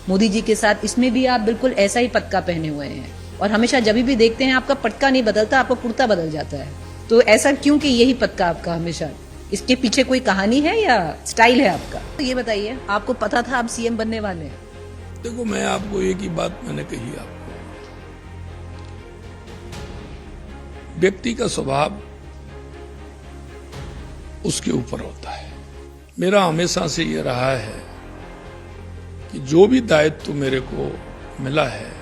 मोदी जी के साथ इसमें भी आप बिल्कुल ऐसा ही पटका पहने हुए हैं और हमेशा जब भी देखते हैं आपका पटका नहीं बदलता, आपका कुर्ता बदल जाता है। तो ऐसा क्यों कि यही पटका आपका हमेशा? इसके पीछे कोई कहानी है या स्टाइल है आपका? तो ये बताइए, आपको पता था आप सीएम बनने वाले हैं? देखो, मैं आपको एक ही बात मैंने कही आपको, व्यक्ति का स्वभाव उसके ऊपर होता है। मेरा हमेशा से ये रहा है कि जो भी दायित्व मेरे को मिला है,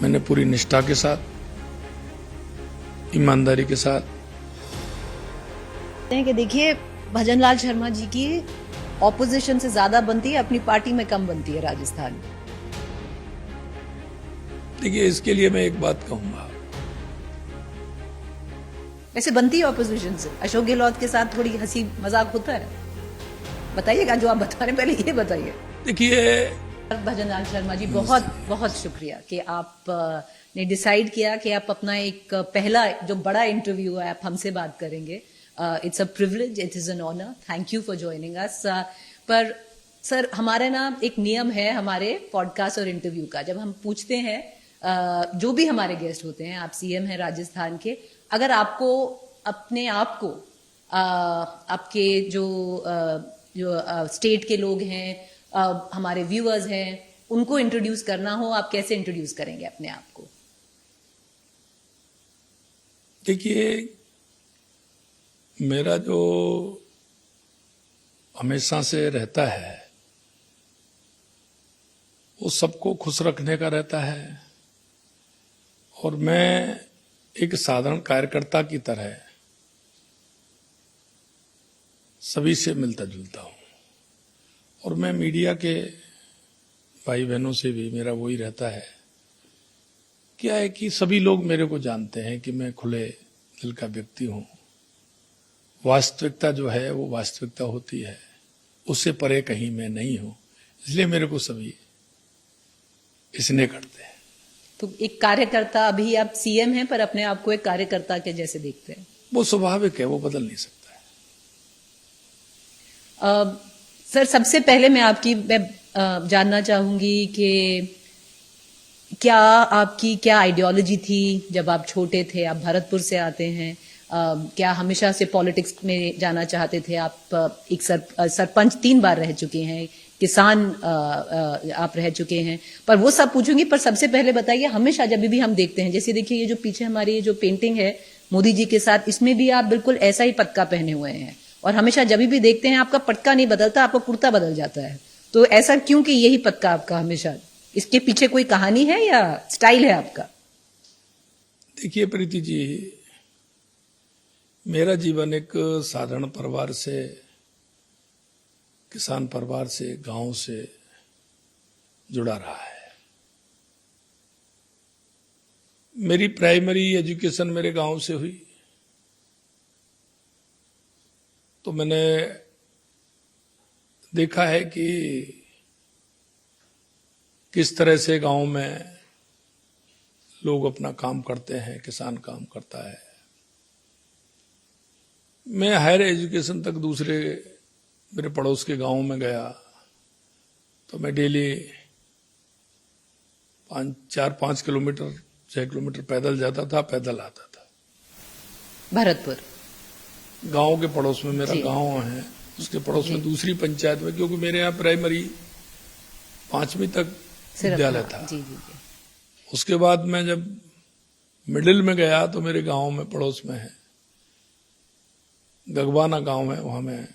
मैंने पूरी निष्ठा के साथ, ईमानदारी के साथ। कि देखिए, भजनलाल शर्मा जी की ऑपोजिशन से ज्यादा बनती है, अपनी पार्टी में कम बनती है राजस्थान में। देखिए, इसके लिए मैं एक बात कहूंगा, वैसे बनती है ऑपोजिशन से। अशोक गहलोत के साथ थोड़ी हंसी मजाक होता है, बताइएगा जो आप बता रहे, पहले ये बताइए। देखिए भजनलाल शर्मा जी, बहुत बहुत शुक्रिया कि आप ने डिसाइड किया कि आप अपना एक पहला जो बड़ा इंटरव्यू है आप हमसे बात करेंगे। It's a privilege, it is an honour, thank you for joining us. पर सर, हमारे ना एक नियम है हमारे पॉडकास्ट और इंटरव्यू का, जब हम पूछते हैं जो भी हमारे गेस्ट होते हैं, आप सीएम हैं राजस्थान के, अगर आपको अपने आप को आपके जो स्टेट के लोग हैं, हमारे व्यूअर्स हैं, उनको इंट्रोड्यूस करना हो, आप कैसे इंट्रोड्यूस करेंगे अपने आप को? देखिए, मेरा जो हमेशा से रहता है वो सबको खुश रखने का रहता है, और मैं एक साधारण कार्यकर्ता की तरह सभी से मिलता जुलता हूं। और मैं मीडिया के भाई बहनों से भी मेरा वही रहता है, क्या है कि सभी लोग मेरे को जानते हैं कि मैं खुले दिल का व्यक्ति हूं। वास्तविकता जो है वो वास्तविकता होती है, उससे परे कहीं मैं नहीं हूं, इसलिए मेरे को सभी इसने करते हैं। तो एक कार्यकर्ता, अभी आप सीएम हैं पर अपने आप को एक कार्यकर्ता के जैसे देखते हैं? वो स्वाभाविक है, वो बदल नहीं सकता है। सर, सबसे पहले मैं जानना चाहूंगी कि क्या आपकी क्या आइडियोलॉजी थी जब आप छोटे थे? आप भरतपुर से आते हैं, क्या हमेशा से पॉलिटिक्स में जाना चाहते थे? आप एक सरपंच 3 बार रह चुके हैं, किसान आप रह चुके हैं, पर वो सब पूछूंगी। पर सबसे पहले बताइए, हमेशा जब भी हम देखते हैं, जैसे देखिए ये जो पीछे हमारी जो पेंटिंग है मोदी जी के साथ, इसमें भी आप बिल्कुल ऐसा ही पटका पहने हुए हैं और हमेशा जब भी देखते हैं आपका पटका नहीं बदलता, आपका कुर्ता बदल जाता है। तो ऐसा क्यों कि यही पटका आपका हमेशा? इसके पीछे कोई कहानी है या स्टाइल है आपका? देखिए प्रीति जी, मेरा जीवन एक साधारण परिवार से, किसान परिवार से, गांव से जुड़ा रहा है। मेरी प्राइमरी एजुकेशन मेरे गांव से हुई, तो मैंने देखा है कि किस तरह से गांव में लोग अपना काम करते हैं, किसान काम करता है। मैं हायर एजुकेशन तक दूसरे मेरे पड़ोस के गांव में गया, तो मैं डेली 4-5 किलोमीटर 6 किलोमीटर पैदल जाता था, पैदल आता था। भरतपुर गांव के पड़ोस में मेरा गांव है, उसके पड़ोस में दूसरी पंचायत में, क्योंकि मेरे यहाँ प्राइमरी 5वीं तक विद्यालय था। जी, जी, जी। उसके बाद मैं जब मिडिल में गया तो मेरे गांव में पड़ोस में है गगवाना गांव है, वहां मैं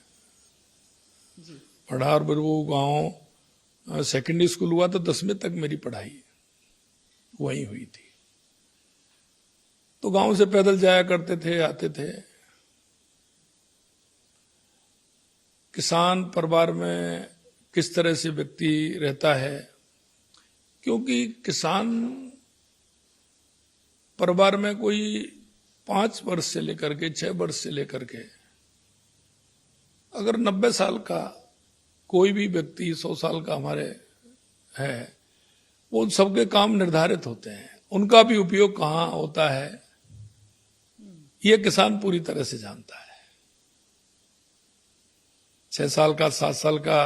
पढ़ा। और फिर वो गांव सेकेंडरी स्कूल हुआ तो 10वीं तक मेरी पढ़ाई वहीं हुई थी। तो गांव से पैदल जाया करते थे, आते थे। किसान परिवार में किस तरह से व्यक्ति रहता है, क्योंकि किसान परिवार में कोई 5 वर्ष से लेकर के 6 वर्ष से लेकर के अगर 90 साल का कोई भी व्यक्ति 100 साल का हमारे है, वो उन सबके काम निर्धारित होते हैं। उनका भी उपयोग कहाँ होता है ये किसान पूरी तरह से जानता है। 6 साल का, 7 साल का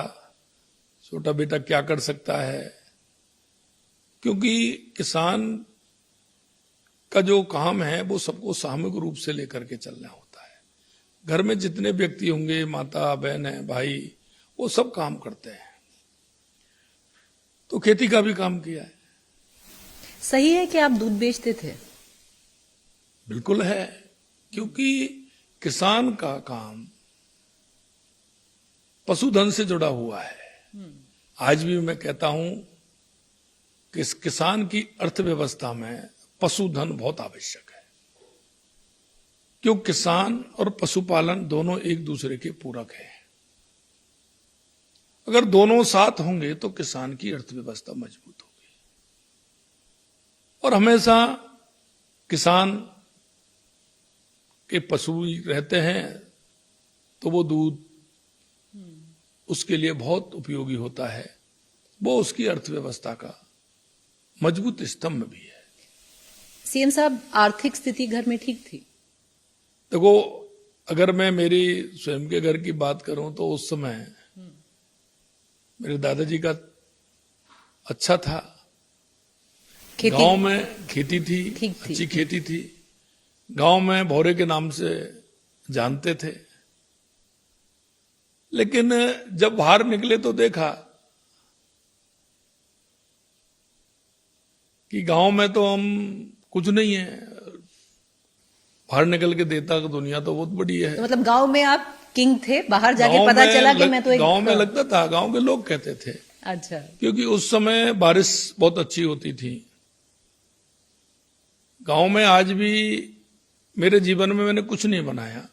छोटा बेटा क्या कर सकता है, क्योंकि किसान का जो काम है वो सबको सामूहिक रूप से लेकर के चलना होता है। घर में जितने व्यक्ति होंगे, माता बहन है, भाई, वो सब काम करते हैं। तो खेती का भी काम किया है। सही है कि आप दूध बेचते थे? बिल्कुल है, क्योंकि किसान का काम पशुधन से जुड़ा हुआ है। आज भी मैं कहता हूं कि इस किसान की अर्थव्यवस्था में पशुधन बहुत आवश्यक है, क्यों किसान और पशुपालन दोनों एक दूसरे के पूरक हैं। अगर दोनों साथ होंगे तो किसान की अर्थव्यवस्था मजबूत होगी। और हमेशा किसान के पशु रहते हैं तो वो दूध उसके लिए बहुत उपयोगी होता है, वो उसकी अर्थव्यवस्था का मजबूत स्तंभ भी है। सीएम साहब, आर्थिक स्थिति घर में ठीक थी? देखो, अगर मैं मेरी स्वयं के घर की बात करूं तो उस समय मेरे दादाजी का अच्छा था। गांव में खेती थी, अच्छी खेती थी। गांव में भौरे के नाम से जानते थे। लेकिन जब बाहर निकले तो देखा कि गांव में तो हम कुछ नहीं है, बाहर निकल के देता कि दुनिया तो बहुत बड़ी है। तो मतलब गांव में आप किंग थे, बाहर जाके पता चला कि मैं तो एक गांव में लगता था, गांव के लोग कहते थे। अच्छा। क्योंकि उस समय बारिश बहुत अच्छी होती थी। गांव में आज भी मेरे जीवन में मैंने कुछ नहीं बनाया,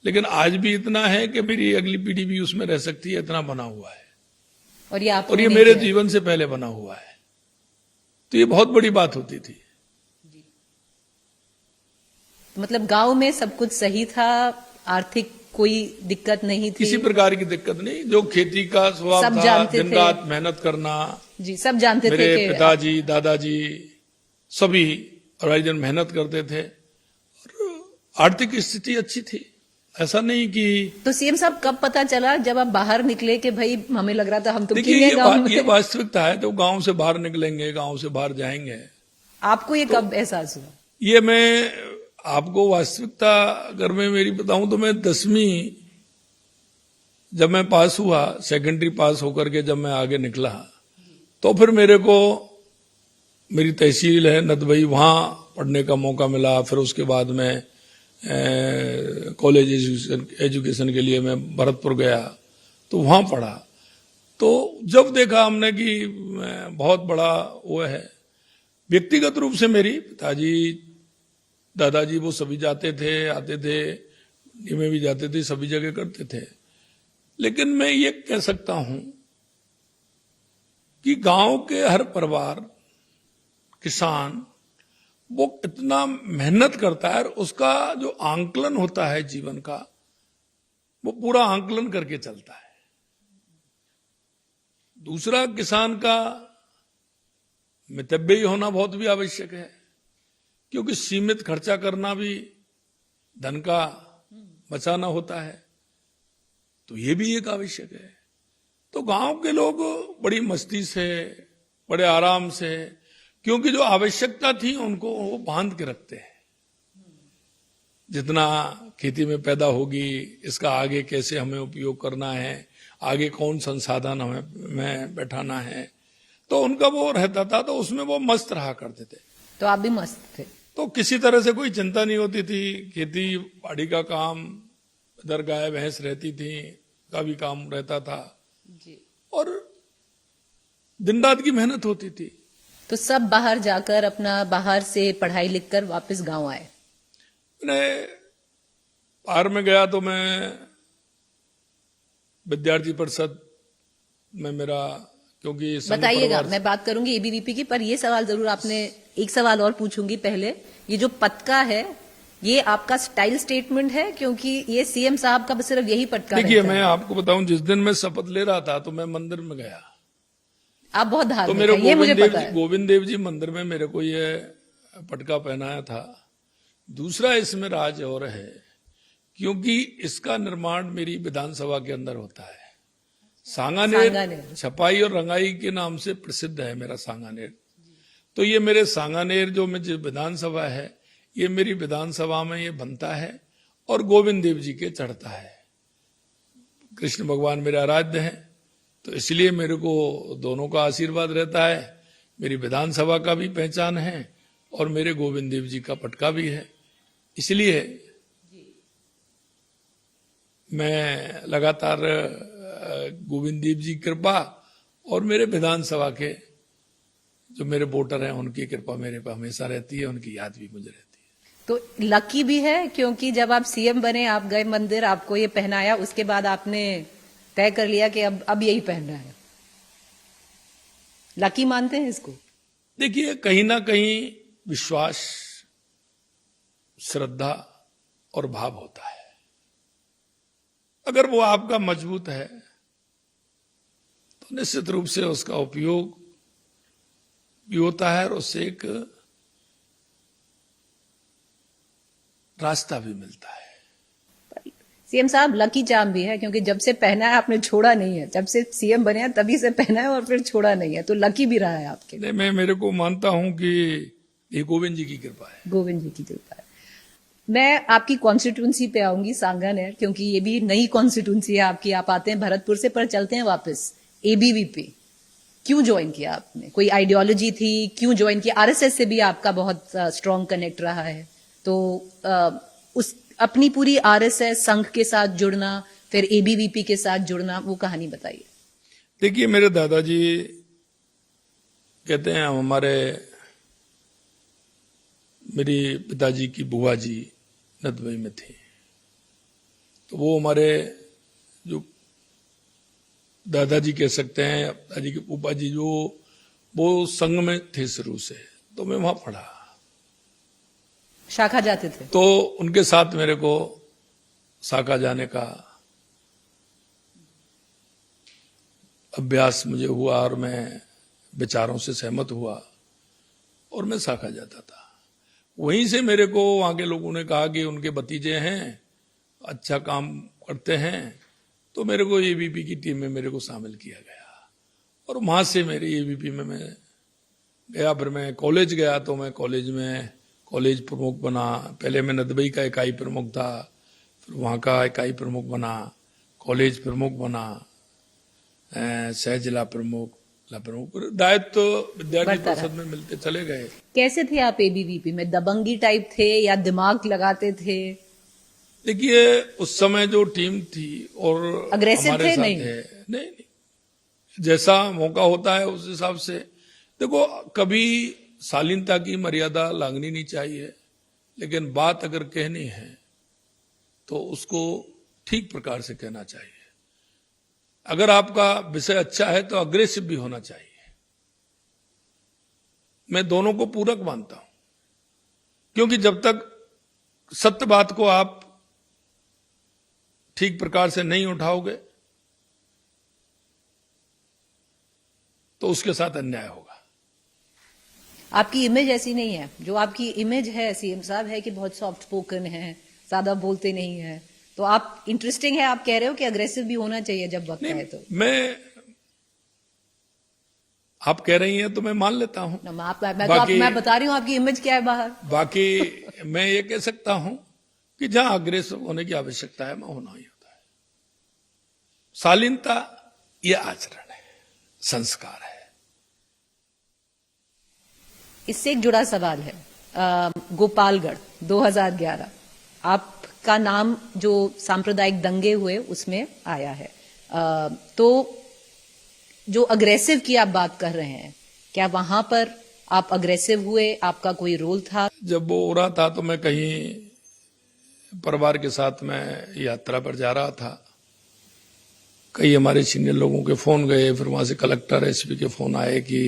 लेकिन आज भी इतना है कि मेरी अगली पीढ़ी भी उसमें रह सकती है, इतना बना हुआ है। और ये मेरे जीवन से पहले बना हुआ है, तो ये बहुत बड़ी बात होती थी। मतलब गांव में सब कुछ सही था, आर्थिक कोई दिक्कत नहीं थी? किसी प्रकार की दिक्कत नहीं। जो खेती का स्वभाव सब था, जानते दिन थे। रात मेहनत करना। जी, सब जानते थे मेरे कि पिताजी, दादाजी सभी राइजन मेहनत करते थे और आर्थिक स्थिति अच्छी थी। ऐसा नहीं कि तो सीएम साहब, कब पता चला जब आप बाहर निकले कि भाई हमें लग रहा था हम तो देखिए, किंग है गांव में? ये वास्तविकता है। तो गांव से बाहर निकलेंगे, गांव से बाहर जाएंगे। आपको ये कब एहसास हुआ? ये मैं आपको वास्तविकता अगर मैं मेरी बताऊं तो मैं 10वीं जब मैं पास हुआ, सेकेंडरी पास होकर के जब मैं आगे निकला, तो फिर मेरे को मेरी तहसील है नदबई, वहां पढ़ने का मौका मिला। फिर उसके बाद में कॉलेज एजुकेशन के लिए मैं भरतपुर गया, तो वहां पढ़ा। तो जब देखा हमने कि बहुत बड़ा वो है, व्यक्तिगत रूप से मेरी पिताजी, दादाजी वो सभी जाते थे, आते थे, में भी जाते थे, सभी जगह करते थे। लेकिन मैं ये कह सकता हूं कि गांव के हर परिवार, किसान, वो इतना मेहनत करता है और उसका जो आंकलन होता है जीवन का, वो पूरा आंकलन करके चलता है। दूसरा, किसान का मितव्ययी होना बहुत भी आवश्यक है, क्योंकि सीमित खर्चा करना भी धन का बचाना होता है, तो ये भी एक आवश्यक है। तो गांव के लोग बड़ी मस्ती से, बड़े आराम से, क्योंकि जो आवश्यकता थी उनको वो बांध के रखते हैं। जितना खेती में पैदा होगी, इसका आगे कैसे हमें उपयोग करना है, आगे कौन संसाधन हमें बैठाना है, तो उनका वो रहता था। तो उसमें वो मस्त रहा करते थे। तो आप भी मस्त थे? तो किसी तरह से कोई चिंता नहीं होती थी। खेती बाड़ी का काम, इधर गाय भैंस रहती थी, का भी काम रहता था जी। और दिन रात की मेहनत होती थी। तो सब बाहर जाकर अपना बाहर से पढ़ाई लिखकर वापस गांव आए? मैंने बाहर में गया तो मैं विद्यार्थी परिषद में मेरा, क्योंकि बताइएगा, मैं बात करूंगी एबीवीपी की, पर ये सवाल जरूर आपने, एक सवाल और पूछूंगी पहले। ये जो पटका है, ये आपका स्टाइल स्टेटमेंट है? क्योंकि ये सीएम साहब का सिर्फ यही पटका रहता है। देखिए, मैं आपको बताऊं, जिस दिन मैं शपथ ले रहा था तो मैं मंदिर में गया। आप बहुत धार्मिक तो मेरे हैं, ये मुझे पता है। गोविंद देव जी मंदिर में मेरे को ये पटका पहनाया था। दूसरा, इसमें राज और है, क्योंकि इसका निर्माण मेरी विधानसभा के अंदर होता है। सांगानेर सांगानेर। छपाई और रंगाई के नाम से प्रसिद्ध है मेरा सांगानेर। तो ये मेरे सांगानेर जो मेरी विधानसभा है, ये मेरी विधानसभा में ये बनता है और गोविंद देव जी के चढ़ता है। कृष्ण भगवान मेरे आराध्य हैं, तो इसलिए मेरे को दोनों का आशीर्वाद रहता है। मेरी विधानसभा का भी पहचान है और मेरे गोविंद देव जी का पटका भी है। इसलिए मैं लगातार गोविंद देव जी की कृपा और मेरे विधानसभा के जो मेरे वोटर हैं उनकी कृपा मेरे पर हमेशा रहती है, उनकी याद भी मुझे रहती है। तो लकी भी है क्योंकि जब आप सीएम बने, आप गए मंदिर, आपको ये पहनाया, उसके बाद आपने तय कर लिया कि अब यही पहनना है। लकी मानते हैं इसको? देखिए, कहीं ना कहीं विश्वास, श्रद्धा और भाव होता है। अगर वो आपका मजबूत है तो निश्चित रूप से उसका उपयोग भी होता है और उससे एक रास्ता भी मिलता है। सीएम साहब, लकी चार्म भी है क्योंकि जब से पहना है आपने छोड़ा नहीं है। जब से सीएम बने हैं तभी से पहना है और फिर छोड़ा नहीं है, तो लकी भी रहा है आपके। नहीं, मैं मेरे को मानता हूं कि ये गोविंद जी की कृपा है। गोविंद जी की कृपा है। मैं आपकी कॉन्स्टिट्यूंसी पे आऊंगी, सांगानेर, क्योंकि ये भी नई कॉन्स्टिट्यूंसी है आपकी। आप आते हैं भरतपुर से, पर चलते हैं वापस एबीवीपी। क्यों ज्वाइन किया आपने? कोई आइडियोलॉजी थी? क्यों ज्वाइन किया? आरएसएस से भी आपका बहुत स्ट्रांग कनेक्ट रहा है, तो उस अपनी पूरी आरएसएस संघ के साथ जुड़ना, फिर एबीवीपी के साथ जुड़ना, वो कहानी बताइए। देखिए, मेरे दादाजी कहते हैं, मेरी पिताजी की बुआ जी नदबई में थी, तो वो हमारे जो दादाजी कह सकते हैं, दादी के फूफा जी, जो वो संघ में थे शुरू से, तो मैं वहां पढ़ा, शाखा जाते थे? तो उनके साथ मेरे को शाखा जाने का अभ्यास मुझे हुआ और मैं विचारों से सहमत हुआ और मैं शाखा जाता था। वहीं से मेरे को वहां के लोगों ने कहा कि उनके भतीजे हैं, अच्छा काम करते हैं, तो मेरे को एबीपी की टीम में मेरे को शामिल किया गया और वहां से मेरे एबीपी में मैं गया। फिर मैं कॉलेज गया, तो मैं कॉलेज में कॉलेज प्रमुख बना। पहले मैं नदबई का इकाई प्रमुख था, फिर वहां का इकाई प्रमुख बना, कॉलेज प्रमुख बना, सह जिला प्रमुख, दायित्व विद्यार्थी परिषद में मिलते चले गए। कैसे थे आप एबीवीपी में? दबंगी टाइप थे या दिमाग लगाते थे? देखिए, उस समय जो टीम थी और अग्रेसिव हमारे थे? साथ नहीं, नहीं, जैसा मौका होता है उस हिसाब से। देखो, कभी शालीनता की मर्यादा लांघनी नहीं चाहिए, लेकिन बात अगर कहनी है तो उसको ठीक प्रकार से कहना चाहिए। अगर आपका विषय अच्छा है तो अग्रेसिव भी होना चाहिए। मैं दोनों को पूरक मानता हूं, क्योंकि जब तक सत्य बात को आप ठीक प्रकार से नहीं उठाओगे तो उसके साथ अन्याय होगा। आपकी इमेज ऐसी नहीं है। जो आपकी इमेज है सीएम साहब है कि बहुत सॉफ्ट स्पोकन है, ज्यादा बोलते नहीं है, तो आप इंटरेस्टिंग है। आप कह रहे हो कि अग्रेसिव भी होना चाहिए जब वक्त है। तो आप कह रही हैं तो मैं मान लेता हूं। मैं बता रही हूं आपकी इमेज क्या है बाहर। बाकी मैं ये कह सकता हूं कि जहां अग्रेसिव होने की आवश्यकता है, वहां होना ही होता है। शालीनता ये आचरण है, संस्कार है। इससे एक जुड़ा सवाल है। गोपालगढ़ 2011, आपका नाम जो सांप्रदायिक दंगे हुए उसमें आया है। तो जो अग्रेसिव की आप बात कर रहे हैं, क्या वहां पर आप अग्रेसिव हुए? आपका कोई रोल था? जब वो हो रहा था तो मैं कहीं परिवार के साथ मैं यात्रा पर जा रहा था। कई हमारे सीनियर लोगों के फोन गए, फिर वहां से कलेक्टर, एसपी के फोन आए कि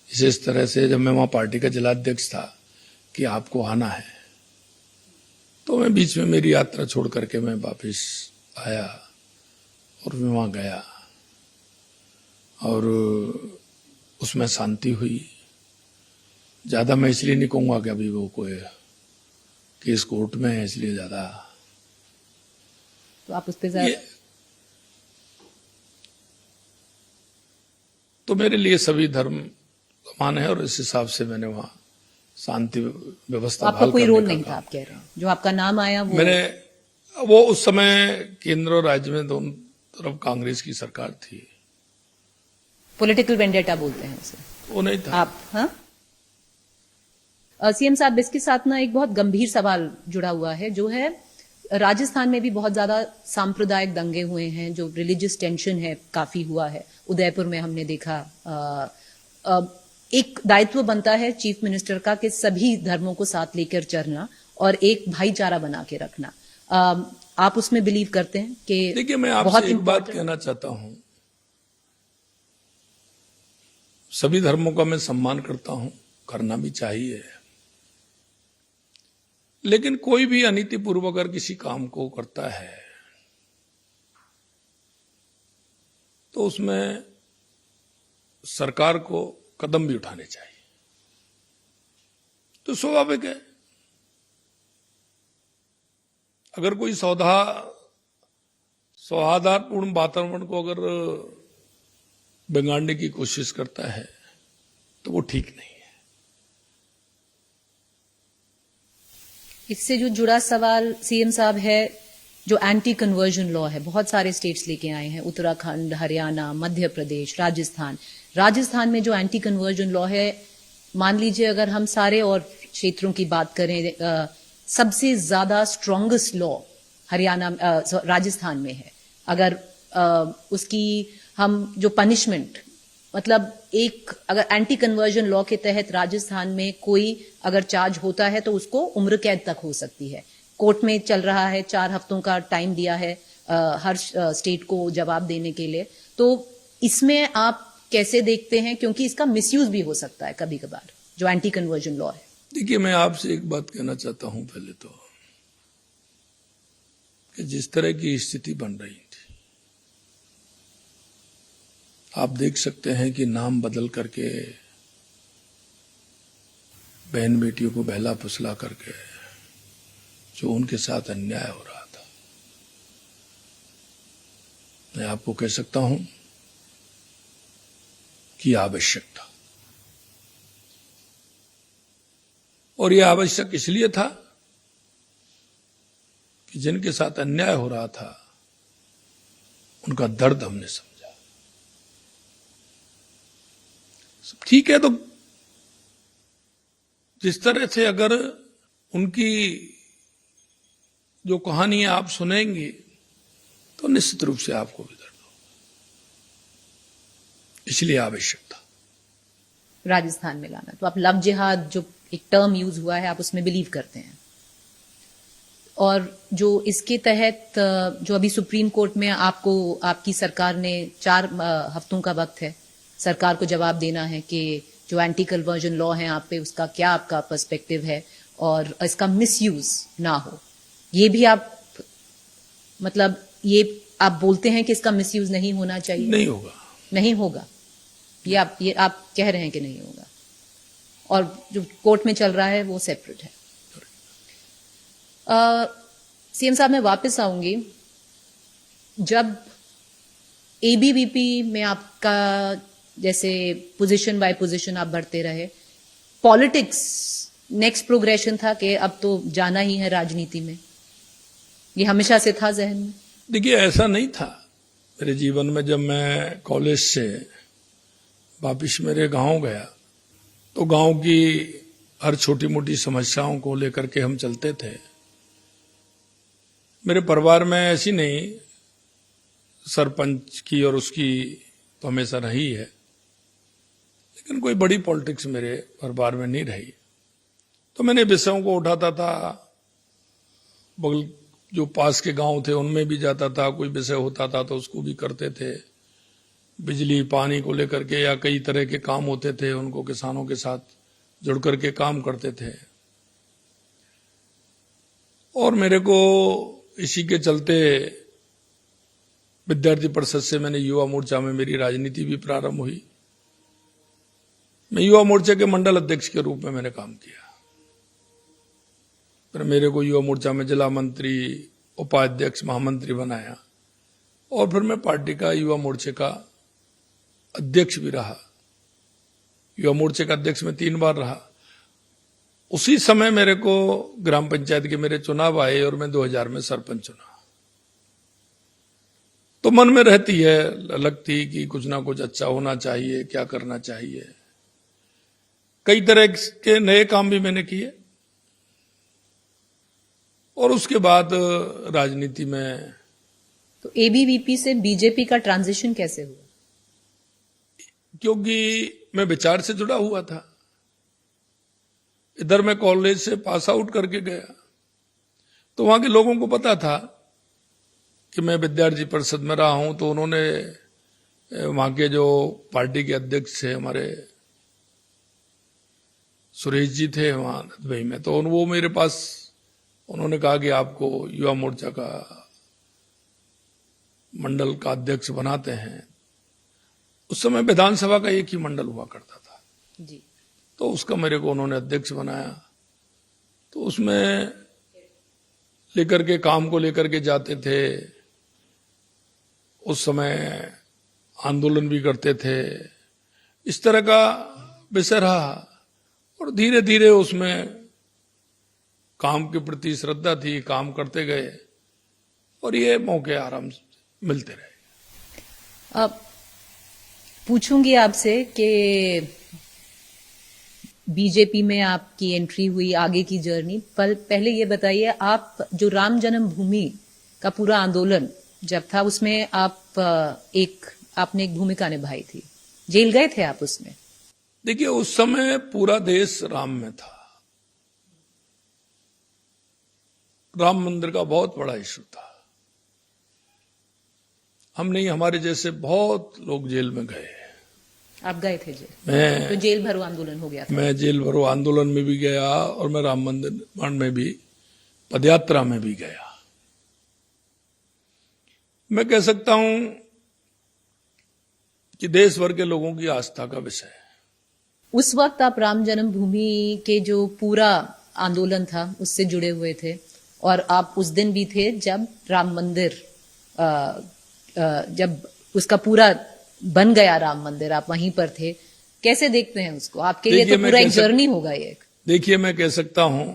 इस तरह से। जब मैं वहां पार्टी का जिलाध्यक्ष था कि आपको आना है, तो मैं बीच में मेरी यात्रा छोड़ करके मैं वापस आया और मैं वहां गया और उसमें शांति हुई। ज्यादा मैं इसलिए नहीं कहूंगा कि अभी वो कोई केस कोर्ट में है, इसलिए ज्यादा तो आप उस पर तो मेरे लिए सभी धर्म समान है और इस हिसाब से मैंने वहां शांति व्यवस्था आपका बहाल कोई करने रोल का नहीं काम था, आप कह रहे हैं? जो आपका नाम आया वो मैंने वो उस समय केंद्र और राज्य में दोनों तरफ कांग्रेस की सरकार थी, पॉलिटिकल वेंडेटा बोलते हैं उसे वो नहीं था। आप। हाँ, सीएम साहब, इसके साथ ना एक बहुत गंभीर सवाल जुड़ा हुआ है, जो है राजस्थान में भी बहुत ज्यादा सांप्रदायिक दंगे हुए हैं, जो रिलीजियस टेंशन है काफी हुआ है। उदयपुर में हमने देखा। एक दायित्व बनता है चीफ मिनिस्टर का कि सभी धर्मों को साथ लेकर चलना और एक भाईचारा बना के रखना। आप उसमें बिलीव करते हैं कि देखिए, मैं आपसे एक बात कहना चाहता हूं, सभी धर्मों का मैं सम्मान करता हूं, करना भी चाहिए, लेकिन कोई भी अनीतिपूर्वक अगर किसी काम को करता है तो उसमें सरकार को कदम भी उठाने चाहिए। तो स्वाभाविक है, अगर कोई सौहार्दपूर्ण वातावरण को अगर बिगाड़ने की कोशिश करता है तो वो ठीक नहीं है। इससे जो जुड़ा सवाल सीएम साहब है, जो एंटी कन्वर्जन लॉ है, बहुत सारे स्टेट्स लेके आए हैं, उत्तराखंड, हरियाणा, मध्य प्रदेश, राजस्थान में जो एंटी कन्वर्जन लॉ है, मान लीजिए अगर हम सारे और क्षेत्रों की बात करें, सबसे ज्यादा स्ट्रांगेस्ट लॉ हरियाणा राजस्थान में है। अगर उसकी हम जो पनिशमेंट, मतलब एक अगर एंटी कन्वर्जन लॉ के तहत राजस्थान में कोई अगर चार्ज होता है तो उसको उम्र कैद तक हो सकती है। कोर्ट में चल रहा है, 4 हफ्तों का टाइम दिया है हर स्टेट को जवाब देने के लिए। तो इसमें आप कैसे देखते हैं, क्योंकि इसका मिसयूज भी हो सकता है कभी कभार, जो एंटी कन्वर्जन लॉ है। देखिए, मैं आपसे एक बात कहना चाहता हूं, पहले तो कि जिस तरह की स्थिति बन रही थी, आप देख सकते हैं कि नाम बदल करके बहन बेटियों को बहला फुसला करके जो उनके साथ अन्याय हो रहा था, मैं आपको कह सकता हूं कि आवश्यक था। और यह आवश्यक इसलिए था कि जिनके साथ अन्याय हो रहा था उनका दर्द हमने समझा। ठीक है, तो जिस तरह से अगर उनकी जो कहानी आप सुनेंगी तो निश्चित रूप से आपको भी दर्द होगा, इसलिए आवश्यक था राजस्थान में लाना। तो आप लव जिहाद जो एक टर्म यूज हुआ है, आप उसमें बिलीव करते हैं। और जो इसके तहत जो अभी सुप्रीम कोर्ट में आपको आपकी सरकार ने 4 हफ्तों का वक्त है सरकार को जवाब देना है कि जो एंटी कन्वर्जन लॉ है आप पे, उसका क्या आपका पर्सपेक्टिव है और इसका मिसयूज ना हो। ये भी आप मतलब ये आप बोलते हैं कि इसका मिसयूज नहीं होना चाहिए। नहीं होगा, नहीं होगा, ये आप कह रहे हैं कि नहीं होगा, और जो कोर्ट में चल रहा है वो सेपरेट है। सीएम साहब, मैं वापस आऊंगी। जब एबीवीपी में आपका जैसे पोजीशन बाय पोजीशन आप बढ़ते रहे, पॉलिटिक्स नेक्स्ट प्रोग्रेशन था कि अब तो जाना ही है राजनीति में, ये हमेशा से था जहन में? देखिए, ऐसा नहीं था मेरे जीवन में। जब मैं कॉलेज से वापिस मेरे गांव गया तो गांव की हर छोटी मोटी समस्याओं को लेकर के हम चलते थे। मेरे परिवार में ऐसी नहीं, सरपंच की और उसकी तो हमेशा रही है, लेकिन कोई बड़ी पॉलिटिक्स मेरे परिवार में नहीं रही। तो मैंने विषयों को उठाता था, बगल जो पास के गांव थे उनमें भी जाता था, कोई विषय होता था तो उसको भी करते थे। बिजली पानी को लेकर के या कई तरह के काम होते थे, उनको किसानों के साथ जुड़ करके काम करते थे। और मेरे को इसी के चलते विद्यार्थी परिषद से मैंने युवा मोर्चा में मेरी राजनीति भी प्रारंभ हुई। मैं युवा मोर्चा के मंडल अध्यक्ष के रूप में मैंने काम किया। फिर मेरे को युवा मोर्चा में जिला मंत्री, उपाध्यक्ष, महामंत्री बनाया और फिर मैं पार्टी का युवा मोर्चे का अध्यक्ष भी रहा, युवा मोर्चे का अध्यक्ष में 3 बार रहा। उसी समय मेरे को ग्राम पंचायत के मेरे चुनाव आए और मैं 2000 में सरपंच चुना। तो मन में रहती है, लगती कि कुछ ना कुछ अच्छा होना चाहिए, क्या करना चाहिए। कई तरह के नए काम भी मैंने किए और उसके बाद राजनीति में। तो एबीवीपी से बीजेपी का ट्रांजिशन कैसे हुआ? क्योंकि मैं विचार से जुड़ा हुआ था। इधर मैं कॉलेज से पास आउट करके गया, तो वहां के लोगों को पता था कि मैं विद्यार्थी परिषद में रहा हूं। तो उन्होंने, वहां के जो पार्टी के अध्यक्ष थे हमारे सुरेश जी थे वहां दुबई में, तो वो मेरे पास, उन्होंने कहा कि आपको युवा मोर्चा का मंडल का अध्यक्ष बनाते हैं। उस समय विधानसभा का एक ही मंडल हुआ करता था जी। तो उसका मेरे को उन्होंने अध्यक्ष बनाया। तो उसमें लेकर के, काम को लेकर के जाते थे। उस समय आंदोलन भी करते थे। इस तरह का विषय रहा और धीरे धीरे उसमें काम के प्रति श्रद्धा थी, काम करते गए और ये मौके आराम से मिलते रहे। अब पूछूंगी आपसे कि बीजेपी में आपकी एंट्री हुई, आगे की जर्नी, पहले ये बताइए, आप जो राम जन्मभूमि का पूरा आंदोलन जब था उसमें आपने एक भूमिका निभाई थी, जेल गए थे आप उसमें? देखिए, उस समय पूरा देश राम में था। राम मंदिर का बहुत बड़ा इशू था। हम नहीं, हमारे जैसे बहुत लोग जेल में गए। आप गए थे जेल? तो जेल भरो आंदोलन हो गया था? मैं जेल भरो आंदोलन में भी गया और मैं राम मंदिर निर्माण में भी, पदयात्रा में भी गया। मैं कह सकता हूं कि देश भर के लोगों की आस्था का विषय है। उस वक्त आप राम जन्मभूमि के जो पूरा आंदोलन था उससे जुड़े हुए थे और आप उस दिन भी थे जब राम मंदिर, जब उसका पूरा बन गया राम मंदिर, आप वहीं पर थे। कैसे देखते हैं उसको? आपके लिए तो पूरा एक जर्नी होगा ये। देखिए, मैं कह सकता हूं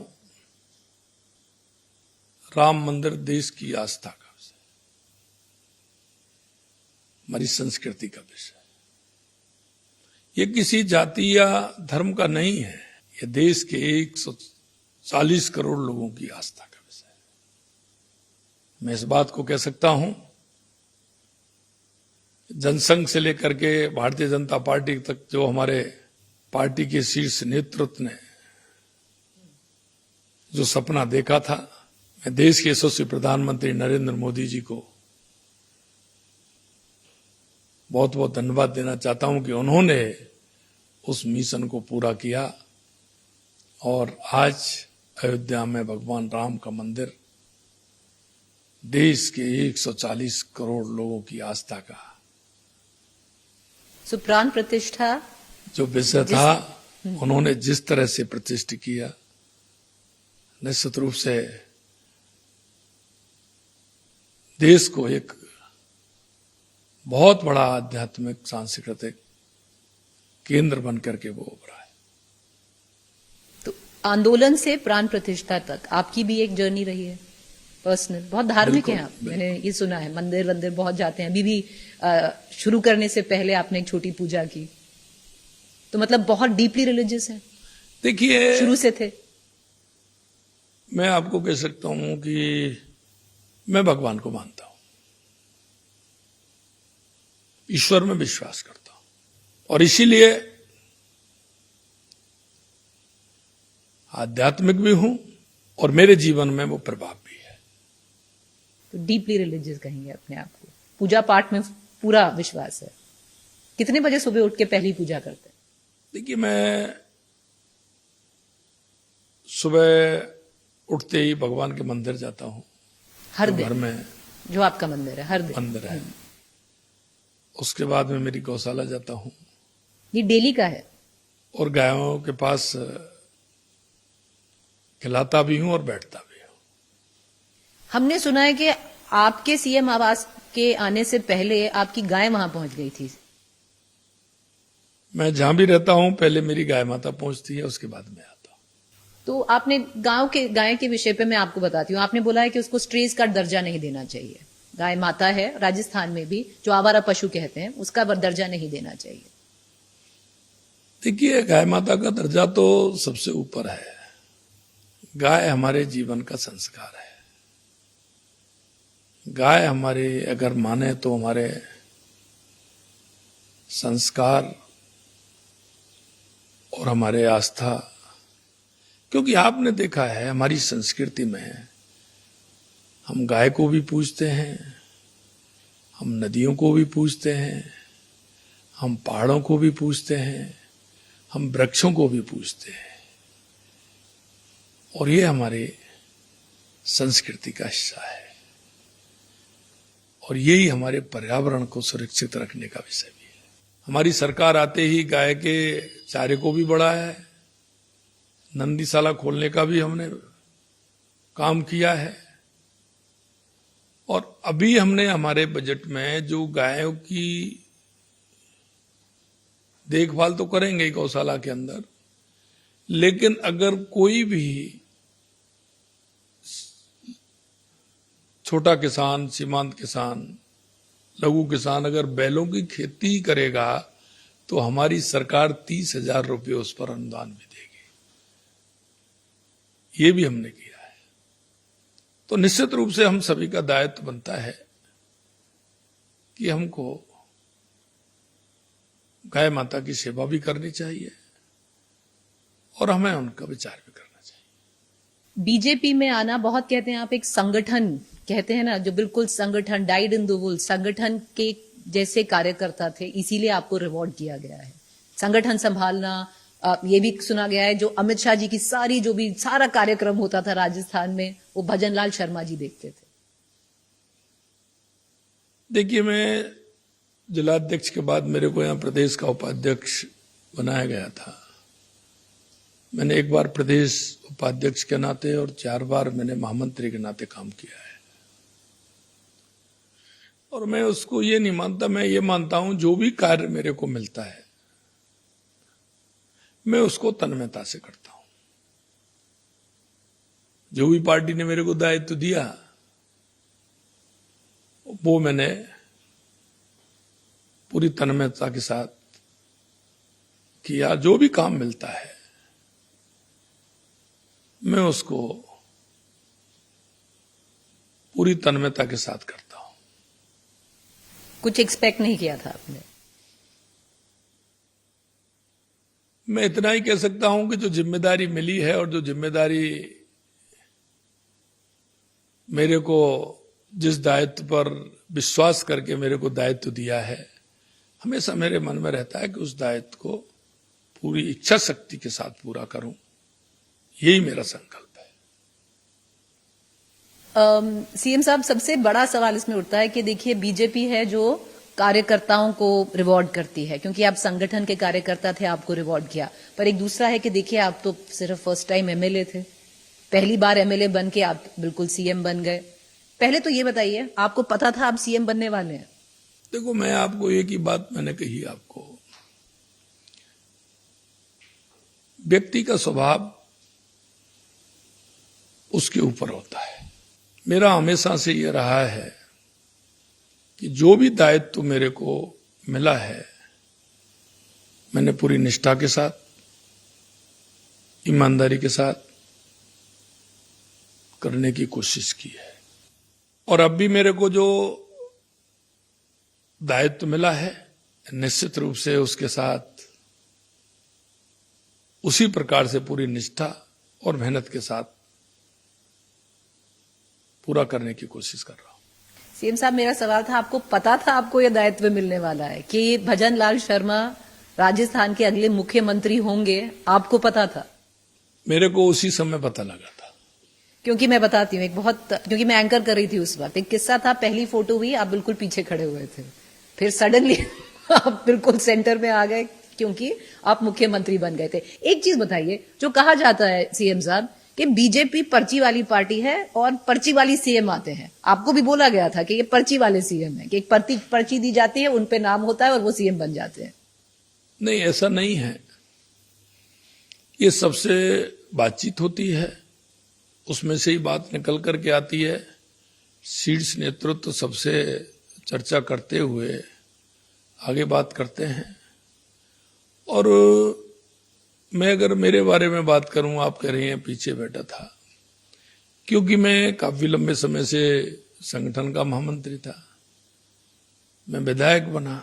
राम मंदिर देश की आस्था का विषय, हमारी संस्कृति का विषय। ये किसी जाति या धर्म का नहीं है, ये देश के 140 करोड़ लोगों की आस्था का विषय है। मैं इस बात को कह सकता हूं, जनसंघ से लेकर के भारतीय जनता पार्टी तक जो हमारे पार्टी के शीर्ष नेतृत्व ने जो सपना देखा था, मैं देश के यशस्वी प्रधानमंत्री नरेंद्र मोदी जी को बहुत बहुत धन्यवाद देना चाहता हूं कि उन्होंने उस मिशन को पूरा किया और आज अयोध्या में भगवान राम का मंदिर देश के 140 करोड़ लोगों की आस्था का प्राण प्रतिष्ठा जो विषय था, उन्होंने जिस तरह से प्रतिष्ठित किया, निश्चित रूप से देश को एक बहुत बड़ा आध्यात्मिक सांस्कृतिक केंद्र बन करके वो उभरा है। तो आंदोलन से प्राण प्रतिष्ठा तक आपकी भी एक जर्नी रही है पर्सनल, बहुत धार्मिक हैं आप, मैंने ये सुना है, मंदिर वंदिर बहुत जाते हैं। अभी भी शुरू करने से पहले आपने एक छोटी पूजा की, तो मतलब बहुत डीपली रिलीजियस है। देखिए, शुरू से थे। मैं आपको कह सकता हूं कि मैं भगवान को मानता हूं, ईश्वर में विश्वास करता हूं और इसीलिए आध्यात्मिक भी हूं और मेरे जीवन में वो प्रभाव भी है। तो डीपली रिलीजियस कहेंगे अपने आप को, पूजा पाठ में पूरा विश्वास है। कितने बजे सुबह उठ के पहली पूजा करते हैं? देखिए, मैं सुबह उठते ही भगवान के मंदिर जाता हूं। हर दिन? घर में जो आपका मंदिर है, हर दिन मंदिर है। उसके बाद में मेरी गौशाला जाता हूं। ये डेली का है? और गायों के पास खिलाता भी हूं और बैठता भी हूं। हमने सुना है कि आपके सीएम आवास के आने से पहले आपकी गाय वहां पहुंच गई थी। मैं जहां भी रहता हूं पहले मेरी गाय माता पहुंचती है, उसके बाद मैं आता हूं। तो आपने गाय के विषय पे मैं आपको बताती हूँ, आपने बोला है कि उसको स्ट्रेस का दर्जा नहीं देना चाहिए। गाय माता है, राजस्थान में भी जो आवारा पशु कहते हैं उसका दर्जा नहीं देना चाहिए। देखिए, गाय माता का दर्जा तो सबसे ऊपर है। गाय हमारे जीवन का संस्कार है। गाय हमारे अगर माने तो हमारे संस्कार और हमारे आस्था, क्योंकि आपने देखा है हमारी संस्कृति में हम गाय को भी पूजते हैं, हम नदियों को भी पूजते हैं, हम पहाड़ों को भी पूजते हैं, हम वृक्षों को भी पूजते हैं, और ये हमारे संस्कृति का हिस्सा है। और यही हमारे पर्यावरण को सुरक्षित रखने का विषय भी है। हमारी सरकार आते ही गाय के चारे को भी बढ़ाया है, नंदीशाला खोलने का भी हमने काम किया है, और अभी हमने हमारे बजट में जो गायों की देखभाल तो करेंगे गौशाला के अंदर, लेकिन अगर कोई भी छोटा किसान, सीमांत किसान, लघु किसान अगर बैलों की खेती करेगा तो हमारी सरकार 30,000 रुपये उस पर अनुदान भी देगी। ये भी हमने किया है। तो निश्चित रूप से हम सभी का दायित्व बनता है कि हमको गाय माता की सेवा भी करनी चाहिए और हमें उनका विचार भी करना चाहिए। बीजेपी में आना, बहुत कहते हैं आप एक संगठन कहते हैं ना, जो बिल्कुल संगठन, डाइड इन द वूल, संगठन के जैसे कार्यकर्ता थे, इसीलिए आपको रिवॉर्ड किया गया है। संगठन संभालना, ये भी सुना गया है जो अमित शाह जी की सारा कार्यक्रम होता था राजस्थान में, वो भजन लाल शर्मा जी देखते थे। देखिए, मैं जिलाध्यक्ष के बाद मेरे को यहाँ प्रदेश का उपाध्यक्ष बनाया गया था। मैंने एक बार प्रदेश उपाध्यक्ष के नाते और 4 बार मैंने महामंत्री के नाते काम किया है, और मैं उसको ये नहीं मानता, मैं ये मानता हूं जो भी कार्य मेरे को मिलता है मैं उसको तन्मयता से करता हूं। जो भी पार्टी ने मेरे को दायित्व दिया वो मैंने पूरी तन्मयता के साथ किया। जो भी काम मिलता है मैं उसको पूरी तन्मयता के साथ करता हूं। कुछ एक्सपेक्ट नहीं किया था आपने? मैं इतना ही कह सकता हूं कि जो जिम्मेदारी मिली है और जो जिम्मेदारी मेरे को जिस दायित्व पर विश्वास करके मेरे को दायित्व दिया है, हमेशा मेरे मन में रहता है कि उस दायित्व को पूरी इच्छा शक्ति के साथ पूरा करूं। यही मेरा संकल्प है। सीएम साहब, सबसे बड़ा सवाल इसमें उठता है कि देखिए, बीजेपी है जो कार्यकर्ताओं को रिवॉर्ड करती है, क्योंकि आप संगठन के कार्यकर्ता थे, आपको रिवॉर्ड किया। पर एक दूसरा है कि देखिए, आप तो सिर्फ फर्स्ट टाइम एमएलए थे, पहली बार एमएलए बन के आप बिल्कुल सीएम बन गए। पहले तो ये बताइए, आपको पता था आप सीएम बनने वाले हैं? देखो, मैं आपको एक ही बात मैंने कही आपको, व्यक्ति का स्वभाव उसके ऊपर होता है। मेरा हमेशा से ये रहा है कि जो भी दायित्व मेरे को मिला है मैंने पूरी निष्ठा के साथ, ईमानदारी के साथ करने की कोशिश की है। और अब भी मेरे को जो दायित्व मिला है निश्चित रूप से उसके साथ उसी प्रकार से पूरी निष्ठा और मेहनत के साथ पूरा करने की कोशिश कर रहा हूं। सीएम साहब, मेरा सवाल था, आपको पता था आपको यह दायित्व मिलने वाला है कि भजन लाल शर्मा राजस्थान के अगले मुख्यमंत्री होंगे? आपको पता था? मेरे को उसी समय पता लगा था। क्योंकि मैं बताती हूँ, क्योंकि मैं एंकर कर रही थी उस वक्त, एक किस्सा था। पहली फोटो हुई, आप बिल्कुल पीछे खड़े हुए थे, फिर सडनली आप बिल्कुल सेंटर में आ गए क्योंकि आप मुख्यमंत्री बन गए थे। एक चीज बताइए, जो कहा जाता है सीएम साहब कि बीजेपी पर्ची वाली पार्टी है और पर्ची वाली सीएम आते हैं, आपको भी बोला गया था कि ये पर्ची वाले सीएम है, कि एक पर्ची दी जाती है, उन पे नाम होता है और वो सीएम बन जाते हैं। नहीं, ऐसा नहीं है। ये सबसे बातचीत होती है, उसमें से ही बात निकल करके आती है। शीर्ष नेतृत्व सबसे चर्चा करते हुए आगे बात करते हैं। और मैं अगर मेरे बारे में बात करूं, आप कह रही हैं पीछे बैठा था, क्योंकि मैं काफी लंबे समय से संगठन का महामंत्री था, मैं विधायक बना,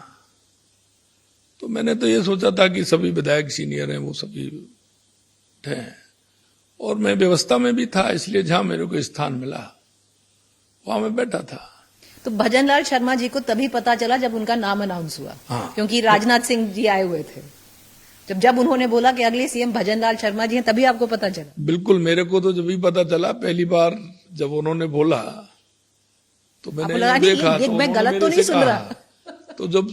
तो मैंने तो ये सोचा था कि सभी विधायक सीनियर हैं, वो सभी हैं, और मैं व्यवस्था में भी था, इसलिए जहां मेरे को स्थान मिला वहां मैं बैठा था। तो भजनलाल शर्मा जी को तभी पता चला जब उनका नाम अनाउंस हुआ। हाँ। क्योंकि राजनाथ सिंह जी आए हुए थे। जब उन्होंने बोला कि अगले सीएम भजनलाल शर्मा जी हैं, तभी आपको पता चला। बिल्कुल, मेरे को तो जब भी पता चला, पहली बार जब उन्होंने बोला तो मैंने देखा, तो मैं गलत तो नहीं सुन रहा। तो जब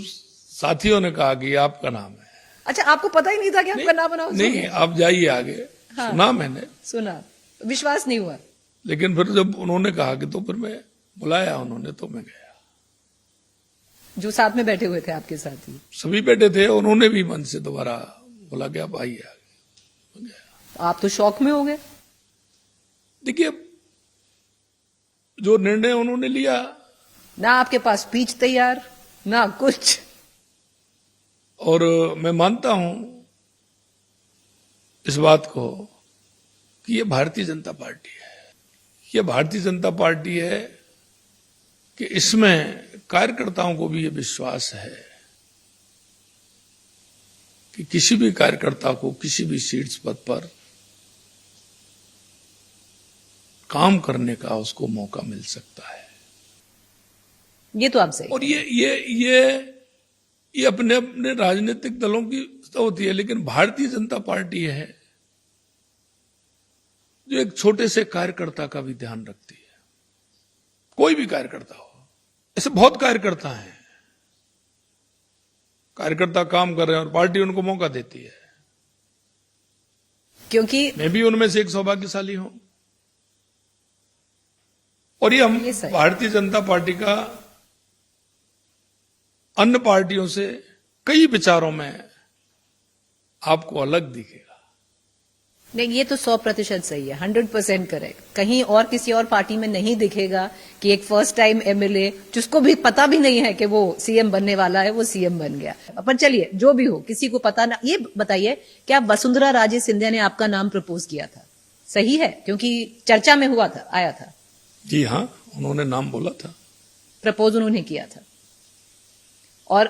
साथियों ने कहा कि आपका नाम है। अच्छा, आपको पता ही नहीं था कि आपका नाम अनाउंस हुआ? नहीं, आप जाइए आगे। हाँ, सुना मैंने, सुना, विश्वास नहीं हुआ। लेकिन फिर जब उन्होंने कहा कि, तो फिर मैं बुलाया उन्होंने, तो मैं गया। जो साथ में बैठे हुए थे आपके साथी सभी बैठे थे, उन्होंने भी मन से दोबारा बोला कि आप आइए आगे। तो आप तो शौक में हो गए। देखिए, जो निर्णय उन्होंने लिया, ना आपके पास स्पीच तैयार, ना कुछ। और मैं मानता हूं इस बात को कि ये भारतीय जनता पार्टी है। ये भारतीय जनता पार्टी है कि इसमें कार्यकर्ताओं को भी ये विश्वास है कि किसी भी कार्यकर्ता को किसी भी शीर्ष पद पर काम करने का उसको मौका मिल सकता है। ये तो आप सही। और ये अपने अपने राजनीतिक दलों की होती है, लेकिन भारतीय जनता पार्टी है जो एक छोटे से कार्यकर्ता का भी ध्यान रखती है। कोई भी कार्यकर्ता हो, ऐसे बहुत कार्यकर्ता हैं, कार्यकर्ता काम कर रहे हैं और पार्टी उनको मौका देती है। क्योंकि मैं भी उनमें से एक सौभाग्यशाली हूं। और ये हम भारतीय जनता पार्टी का अन्य पार्टियों से कई विचारों में आपको अलग दिखेगा। नहीं, ये तो 100% सही है, 100% करेक्ट। कहीं और किसी और पार्टी में नहीं दिखेगा कि एक फर्स्ट टाइम एमएलए, जिसको भी पता भी नहीं है कि वो सीएम बनने वाला है, वो सीएम बन गया। पर चलिए, जो भी हो, किसी को पता ना। ये बताइए, क्या वसुंधरा राजे सिंधिया ने आपका नाम प्रपोज किया था? सही है, क्योंकि चर्चा में हुआ था, आया था। जी हाँ, उन्होंने नाम बोला था, प्रपोज उन्होंने किया था। और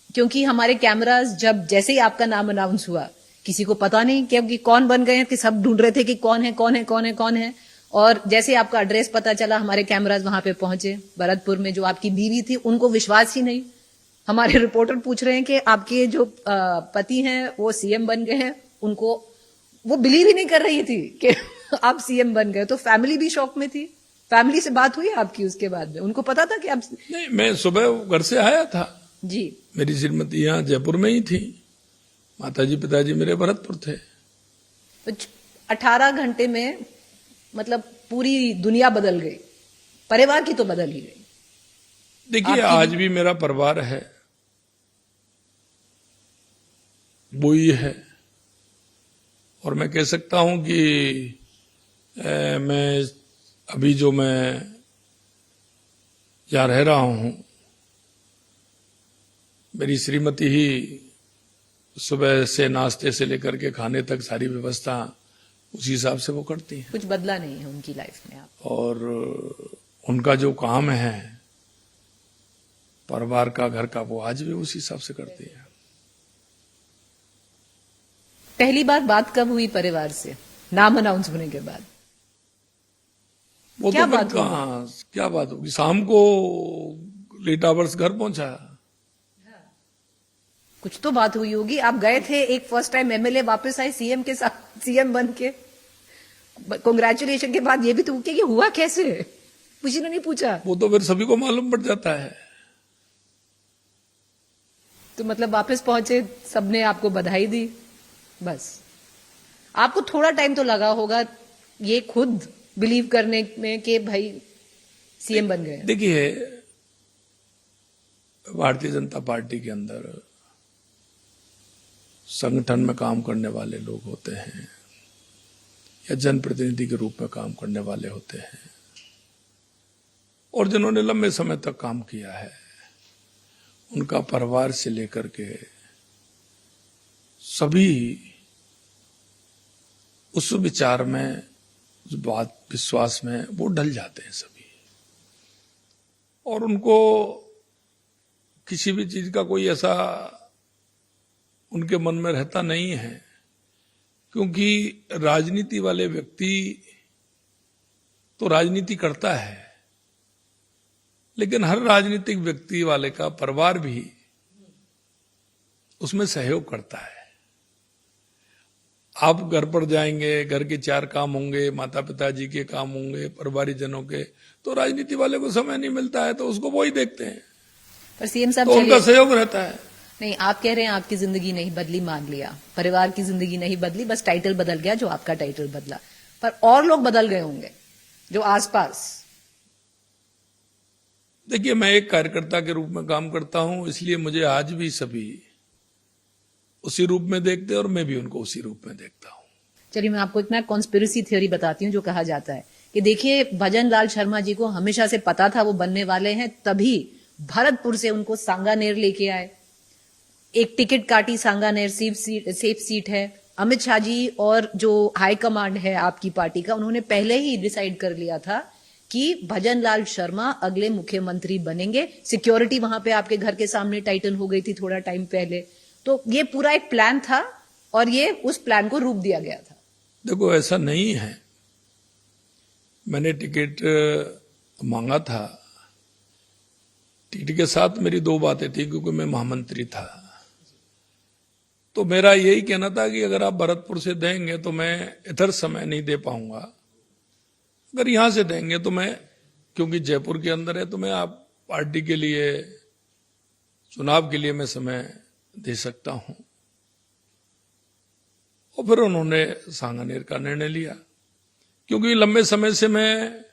क्योंकि हमारे कैमरास जब जैसे ही आपका नाम अनाउंस हुआ, किसी को पता नहीं कि कौन बन गए हैं, कि सब ढूंढ रहे थे कि कौन है कौन है कौन है कौन है। और जैसे ही आपका एड्रेस पता चला, हमारे कैमरास वहां पे पहुंचे भरतपुर में। जो आपकी बीवी थी, उनको विश्वास ही नहीं। हमारे रिपोर्टर पूछ रहे हैं कि आपके जो पति हैं वो सीएम बन गए हैं, उनको वो बिलीव ही नहीं कर रही थी कि आप सीएम बन गए। तो फैमिली भी शॉक में थी। फैमिली से बात हुई आपकी उसके बाद में? उनको पता था कि आप? नहीं, मैं सुबह घर से आया था जी। मेरी श्रीमती यहाँ जयपुर में ही थी, माताजी पिताजी मेरे भरतपुर थे। 18 घंटे में मतलब पूरी दुनिया बदल गई, परिवार की तो बदल ही गई। देखिए, आज भी मेरा परिवार है, वो ही है। और मैं कह सकता हूं कि मैं अभी जो मैं जहां रह रहा हूं, मेरी श्रीमती ही सुबह से नाश्ते से लेकर के खाने तक सारी व्यवस्था उसी हिसाब से वो करती हैं। कुछ बदला नहीं है उनकी लाइफ में आप? और उनका जो काम है परिवार का, घर का, वो आज भी उसी हिसाब से करती है। पहली बार बात कब हुई परिवार से, नाम अनाउंस होने के बाद? वो क्या तो बात क्या बात होगी, शाम को लेट आवर्स घर पहुंचा। कुछ तो बात हुई होगी। आप गए थे, एक फर्स्ट टाइम एमएलए वापस आए सीएम के साथ, सीएम बन के। कांग्रेचुलेशन के बाद ये भी तो कि हुआ कैसे, किसी ने नहीं पूछा? वो तो फिर सभी को मालूम पड़ जाता है। तो मतलब वापस पहुंचे, सबने आपको बधाई दी, बस। आपको थोड़ा टाइम तो लगा होगा ये खुद बिलीव करने में कि भाई सीएम बन गए। देखिए, भारतीय जनता पार्टी के अंदर संगठन में काम करने वाले लोग होते हैं या जनप्रतिनिधि के रूप में काम करने वाले होते हैं और जिन्होंने लंबे समय तक काम किया है, उनका परिवार से लेकर के सभी उस विचार में, उस बात विश्वास में वो ढल जाते हैं सभी, और उनको किसी भी चीज का कोई ऐसा उनके मन में रहता नहीं है, क्योंकि राजनीति वाले व्यक्ति तो राजनीति करता है, लेकिन हर राजनीतिक व्यक्ति वाले का परिवार भी उसमें सहयोग करता है। आप घर पर जाएंगे, घर के 4 काम होंगे, माता पिताजी के काम होंगे, परिवारिक जनों के, तो राजनीति वाले को समय नहीं मिलता है, तो उसको वो ही देखते हैं, पर सीएम साहब तो उनका सहयोग रहता है। नहीं, आप कह रहे हैं आपकी जिंदगी नहीं बदली, मान लिया, परिवार की जिंदगी नहीं बदली, बस टाइटल बदल गया, जो आपका टाइटल बदला, पर और लोग बदल गए होंगे जो आसपास। देखिए, मैं एक कार्यकर्ता के रूप में काम करता हूं, इसलिए मुझे आज भी सभी उसी रूप में देखते हैं और मैं भी उनको उसी रूप में देखता हूं। चलिए, मैं आपको एक ना कॉन्स्पिरेसी थ्योरी बताती हूँ, जो कहा जाता है कि देखिए, भजन लाल शर्मा जी को हमेशा से पता था वो बनने वाले हैं, तभी भरतपुर से उनको सांगानेर लेके आए, एक टिकट काटी, सांगानेर सेफ सीट है। अमित शाह जी और जो हाईकमांड है आपकी पार्टी का, उन्होंने पहले ही डिसाइड कर लिया था कि भजन लाल शर्मा अगले मुख्यमंत्री बनेंगे। सिक्योरिटी वहां पे आपके घर के सामने टाइटल हो गई थी थोड़ा टाइम पहले, तो ये पूरा एक प्लान था और ये उस प्लान को रूप दिया गया था। देखो, ऐसा नहीं है, मैंने टिकट मांगा था, टिकट के साथ मेरी 2 बातें थी, क्योंकि मैं महामंत्री था, तो मेरा यही कहना था कि अगर आप भरतपुर से देंगे तो मैं इधर समय नहीं दे पाऊंगा, अगर यहां से देंगे तो मैं, क्योंकि जयपुर के अंदर है, तो मैं आप पार्टी के लिए, चुनाव के लिए मैं समय दे सकता हूं। और फिर उन्होंने सांगानेर का निर्णय लिया, क्योंकि लंबे समय से मैं,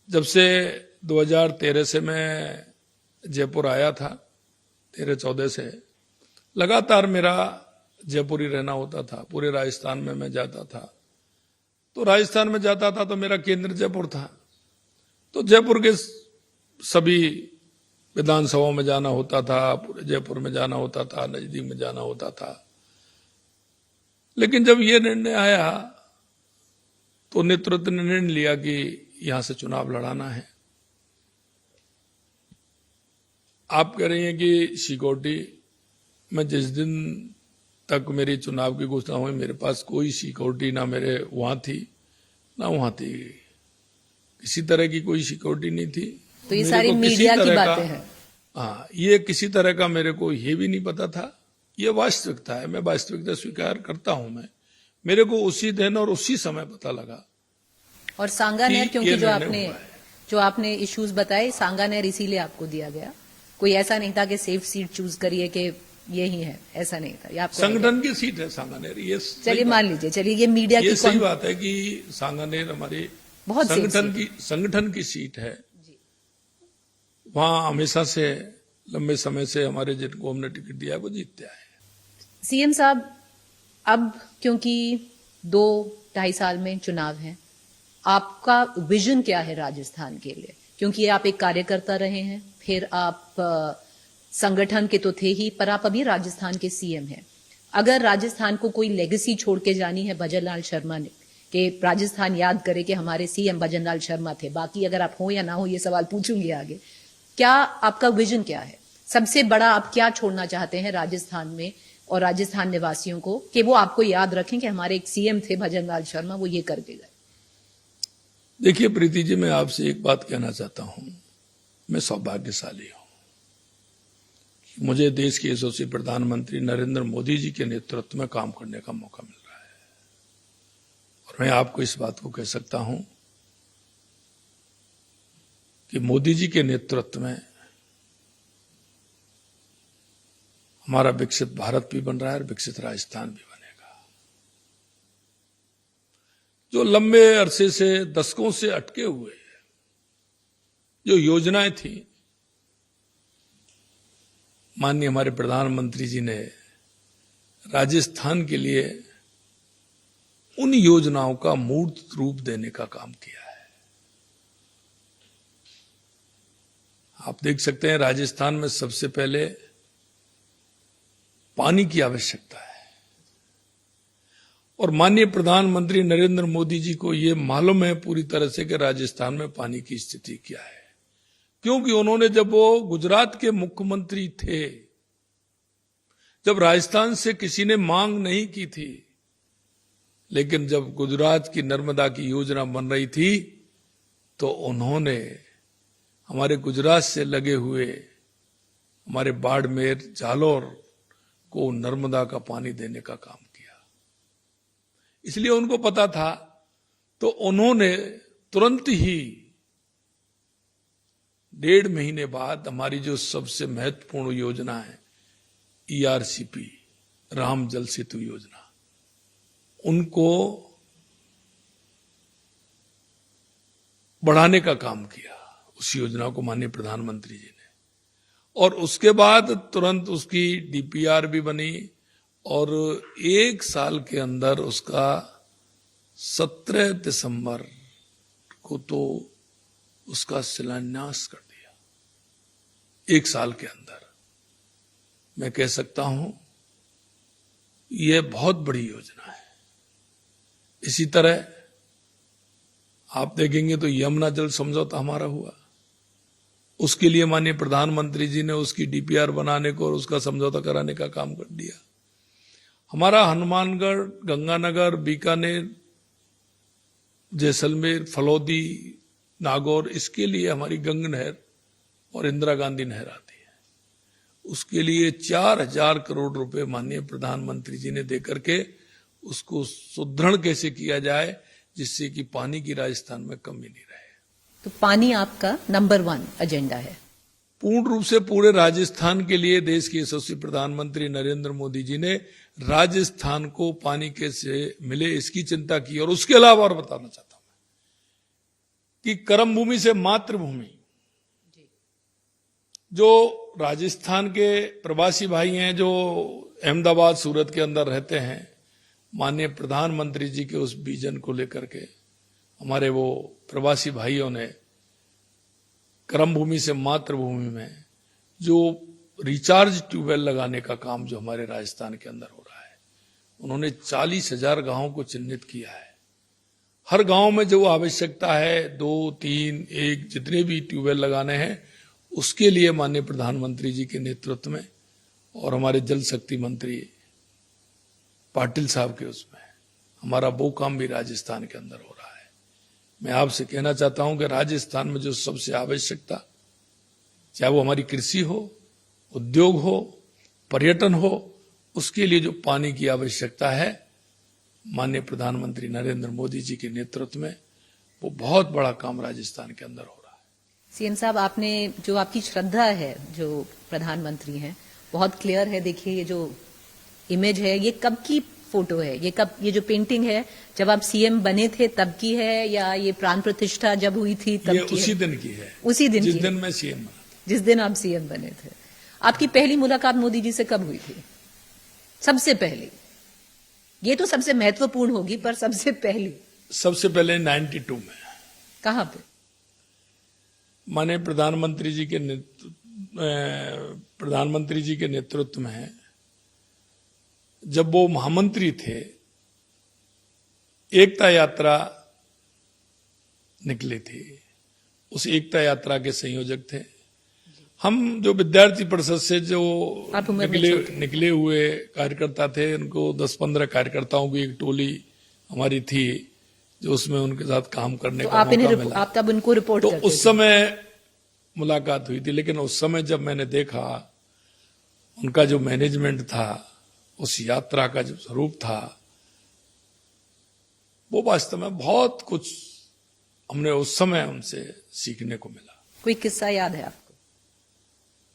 जब से 2013 से मैं जयपुर आया था, 13-14 से लगातार मेरा जयपुर ही रहना होता था। पूरे राजस्थान में मैं जाता था, तो राजस्थान में जाता था तो मेरा केंद्र जयपुर था, तो जयपुर के सभी विधानसभाओं में जाना होता था, पूरे जयपुर में जाना होता था, नजदीक में जाना होता था। लेकिन जब ये निर्णय आया तो नेतृत्व ने निर्णय लिया कि यहां से चुनाव लड़ाना है। आप कह रही हैं कि सिक्योरिटी, मैं जिस दिन तक मेरी चुनाव की घोषणा हुई, मेरे पास कोई सिक्योरिटी ना मेरे वहां थी ना वहां थी, किसी तरह की कोई सिक्योरिटी नहीं थी। तो ये सारी मीडिया की बातें हैं। हाँ, ये किसी तरह का मेरे को ये भी नहीं पता था, ये वास्तविकता है, मैं वास्तविकता स्वीकार करता हूं। मैं, मेरे को उसी दिन और उसी समय पता लगा। और सांगानेर, क्योंकि जो आपने इश्यूज बताए, सांगानेर इसीलिए आपको दिया गया, कोई ऐसा नहीं था कि सेफ सीट चूज करिए कि यही है, ऐसा नहीं था। ये आपको संगठन की सीट है सांगानेर, ये चलिए मान लीजिए, चलिए ये मीडिया की सही बात है कि सांगानेर हमारी बहुत संगठन की सीट है। वहां हमेशा से, लंबे समय से हमारे जिनको हमने टिकट दिया है वो जीतते आए। सीएम साहब, अब क्योंकि 2-2.5 साल में चुनाव है, आपका विजन क्या है राजस्थान के लिए? क्योंकि आप एक कार्यकर्ता रहे हैं, फिर आप संगठन के तो थे ही, पर आप अभी राजस्थान के सीएम हैं। अगर राजस्थान को कोई लेगेसी छोड़ के जानी है भजन लाल शर्मा ने, कि राजस्थान याद करे कि हमारे सीएम भजन लाल शर्मा थे, बाकी अगर आप हो या ना हो ये सवाल पूछूंगी आगे, क्या आपका विजन क्या है? सबसे बड़ा आप क्या छोड़ना चाहते हैं राजस्थान में और राजस्थान निवासियों को, कि वो आपको याद रखें कि हमारे एक सीएम थे भजन लाल शर्मा, वो ये करके गए? देखिए प्रीति जी, मैं आपसे एक बात कहना चाहता हूं, मैं सौभाग्यशाली हूं, मुझे देश के यशस्वी प्रधानमंत्री नरेंद्र मोदी जी के नेतृत्व में काम करने का मौका मिल रहा है। और मैं आपको इस बात को कह सकता हूं कि मोदी जी के नेतृत्व में हमारा विकसित भारत भी बन रहा है और विकसित राजस्थान भी बनेगा। जो लंबे अरसे से, दशकों से अटके हुए जो योजनाएं थी, माननीय हमारे प्रधानमंत्री जी ने राजस्थान के लिए उन योजनाओं का मूर्त रूप देने का काम किया है। आप देख सकते हैं राजस्थान में सबसे पहले पानी की आवश्यकता है और माननीय प्रधानमंत्री नरेंद्र मोदी जी को यह मालूम है पूरी तरह से कि राजस्थान में पानी की स्थिति क्या है, क्योंकि उन्होंने जब वो गुजरात के मुख्यमंत्री थे, जब राजस्थान से किसी ने मांग नहीं की थी, लेकिन जब गुजरात की नर्मदा की योजना बन रही थी तो उन्होंने हमारे गुजरात से लगे हुए हमारे बाड़मेर, जालौर को नर्मदा का पानी देने का काम किया। इसलिए उनको पता था, तो उन्होंने तुरंत ही 1.5 महीने बाद हमारी जो सबसे महत्वपूर्ण योजना है ERCP, राम जल सेतु योजना, उनको बढ़ाने का काम किया। उस योजना को माननीय प्रधानमंत्री जी ने, और उसके बाद तुरंत उसकी DPR भी बनी और 1 साल के अंदर उसका 17 दिसंबर को तो उसका शिलान्यास कर दिया। 1 साल के अंदर मैं कह सकता हूं यह बहुत बड़ी योजना है। इसी तरह आप देखेंगे तो यमुना जल समझौता हमारा हुआ, उसके लिए माननीय प्रधानमंत्री जी ने उसकी DPR बनाने को और उसका समझौता कराने का काम कर दिया। हमारा हनुमानगढ़, गंगानगर, बीकानेर, जैसलमेर, फलौदी, नागौर, इसके लिए हमारी गंग नहर और इंदिरा गांधी नहर आती है। उसके लिए 4,000 करोड़ रुपए माननीय प्रधानमंत्री जी ने देकर के उसको सुदृढ़ कैसे किया जाए जिससे कि पानी की राजस्थान में कमी नहीं रहे। तो पानी आपका नंबर 1 एजेंडा है। पूर्ण रूप से पूरे राजस्थान के लिए देश के यशस्वी प्रधानमंत्री नरेंद्र मोदी जी ने राजस्थान को पानी कैसे मिले इसकी चिंता की। और उसके अलावा और बताना चाहता हूं कि कर्म भूमि से मातृभूमि, जो राजस्थान के प्रवासी भाई हैं जो अहमदाबाद, सूरत के अंदर रहते हैं, माननीय प्रधानमंत्री जी के उस विजन को लेकर के हमारे वो प्रवासी भाइयों ने कर्म भूमि से मातृभूमि में जो रिचार्ज ट्यूबवेल लगाने का काम जो हमारे राजस्थान के अंदर हो रहा है, उन्होंने 40,000 गांवों को चिन्हित किया है। हर गांव में जो आवश्यकता है 2, 3, 1 जितने भी ट्यूबवेल लगाने हैं, उसके लिए माननीय प्रधानमंत्री जी के नेतृत्व में और हमारे जल शक्ति मंत्री पाटिल साहब के उसमें हमारा वो काम भी राजस्थान के अंदर हो रहा है। मैं आपसे कहना चाहता हूं कि राजस्थान में जो सबसे आवश्यकता, चाहे वो हमारी कृषि हो, उद्योग हो, पर्यटन हो, उसके लिए जो पानी की आवश्यकता है, माननीय प्रधानमंत्री नरेंद्र मोदी जी के नेतृत्व में वो बहुत बड़ा काम राजस्थान के अंदर हो रहा है। सीएम साहब, आपने जो आपकी श्रद्धा है जो प्रधानमंत्री हैं, बहुत क्लियर है। देखिए ये जो इमेज है, ये कब की फोटो है? ये जो पेंटिंग है, जब आप सीएम बने थे तब की है या ये प्राण प्रतिष्ठा जब हुई थी तब ये की उसी है? दिन की है, उसी दिन जिस की दिन मैं सीएम बना, जिस दिन आप सीएम बने थे। आपकी पहली मुलाकात मोदी जी से कब हुई थी? सबसे पहली, ये तो सबसे महत्वपूर्ण होगी, पर सबसे पहली? सबसे पहले 92 में। कहां पे? माने प्रधानमंत्री जी के नेतृत्व में जब वो महामंत्री थे, एकता यात्रा निकली थी। उस एकता यात्रा के संयोजक थे हम। जो विद्यार्थी परिषद से जो निकले हुए कार्यकर्ता थे, उनको 10-15 कार्यकर्ताओं की एक टोली हमारी थी जो उसमें उनके साथ काम करने का मौका मिला। आप तब उनको रिपोर्ट तो करते उस समय मुलाकात हुई थी। लेकिन उस समय जब मैंने देखा उनका जो मैनेजमेंट था, उस यात्रा का जो स्वरूप था, वो वास्तव में बहुत कुछ हमने उस समय उनसे सीखने को मिला। कोई किस्सा याद है आपको?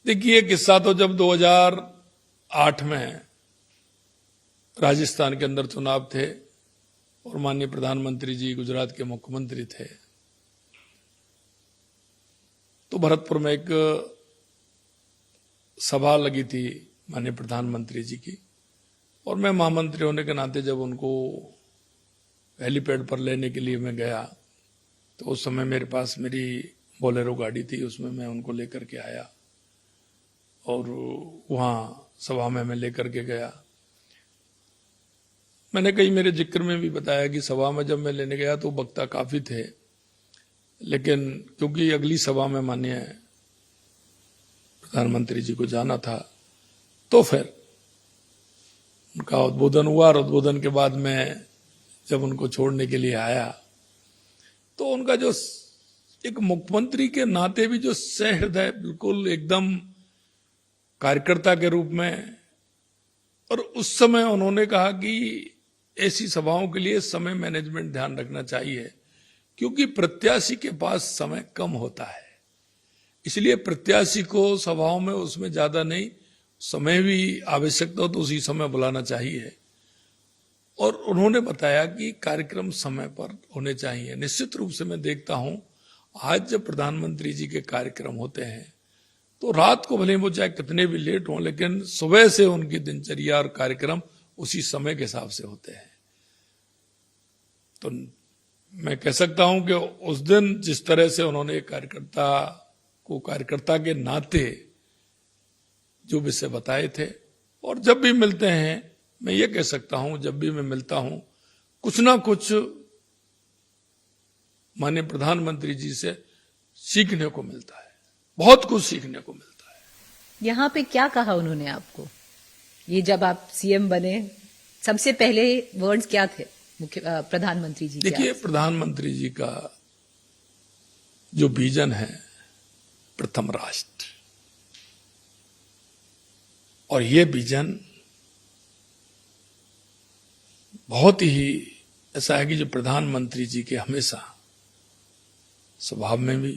देखिए, किस्सा तो जब 2008 में राजस्थान के अंदर चुनाव थे और माननीय प्रधानमंत्री जी गुजरात के मुख्यमंत्री थे, तो भरतपुर में एक सभा लगी थी माननीय प्रधानमंत्री जी की, और मैं महामंत्री होने के नाते जब उनको हेलीपैड पर लेने के लिए मैं गया तो उस समय मेरे पास मेरी बोलेरो गाड़ी थी, उसमें मैं उनको लेकर के आया और वहां सभा में मैं लेकर के गया। मैंने कहीं मेरे जिक्र में भी बताया कि सभा में जब मैं लेने गया तो वक्ता काफी थे, लेकिन क्योंकि अगली सभा में माननीय प्रधानमंत्री जी को जाना था तो फिर उनका उद्बोधन हुआ, और उद्बोधन के बाद मैं जब उनको छोड़ने के लिए आया तो उनका जो एक मुख्यमंत्री के नाते भी जो सहृदय, बिल्कुल एकदम कार्यकर्ता के रूप में, और उस समय उन्होंने कहा कि ऐसी सभाओं के लिए समय मैनेजमेंट ध्यान रखना चाहिए क्योंकि प्रत्याशी के पास समय कम होता है, इसलिए प्रत्याशी को सभाओं में उसमें ज्यादा नहीं, समय भी आवश्यकता हो तो उसी समय बुलाना चाहिए। और उन्होंने बताया कि कार्यक्रम समय पर होने चाहिए। निश्चित रूप से मैं देखता हूं आज जब प्रधानमंत्री जी के कार्यक्रम होते हैं तो रात को भले वो चाहे कितने भी लेट हों, लेकिन सुबह से उनकी दिनचर्या और कार्यक्रम उसी समय के हिसाब से होते हैं। तो मैं कह सकता हूं कि उस दिन जिस तरह से उन्होंने कार्यकर्ता को कार्यकर्ता के नाते जो विषय बताए थे, और जब भी मिलते हैं मैं ये कह सकता हूं जब भी मैं मिलता हूं कुछ ना कुछ माननीय प्रधानमंत्री जी से सीखने को मिलता है, बहुत कुछ सीखने को मिलता है। यहाँ पे क्या कहा उन्होंने आपको? ये जब आप सीएम बने सबसे पहले वर्ड्स क्या थे प्रधानमंत्री जी? देखिए, प्रधानमंत्री जी का जो विजन है प्रथम राष्ट्र, और ये विजन बहुत ही ऐसा है कि जो प्रधानमंत्री जी के हमेशा स्वभाव में भी,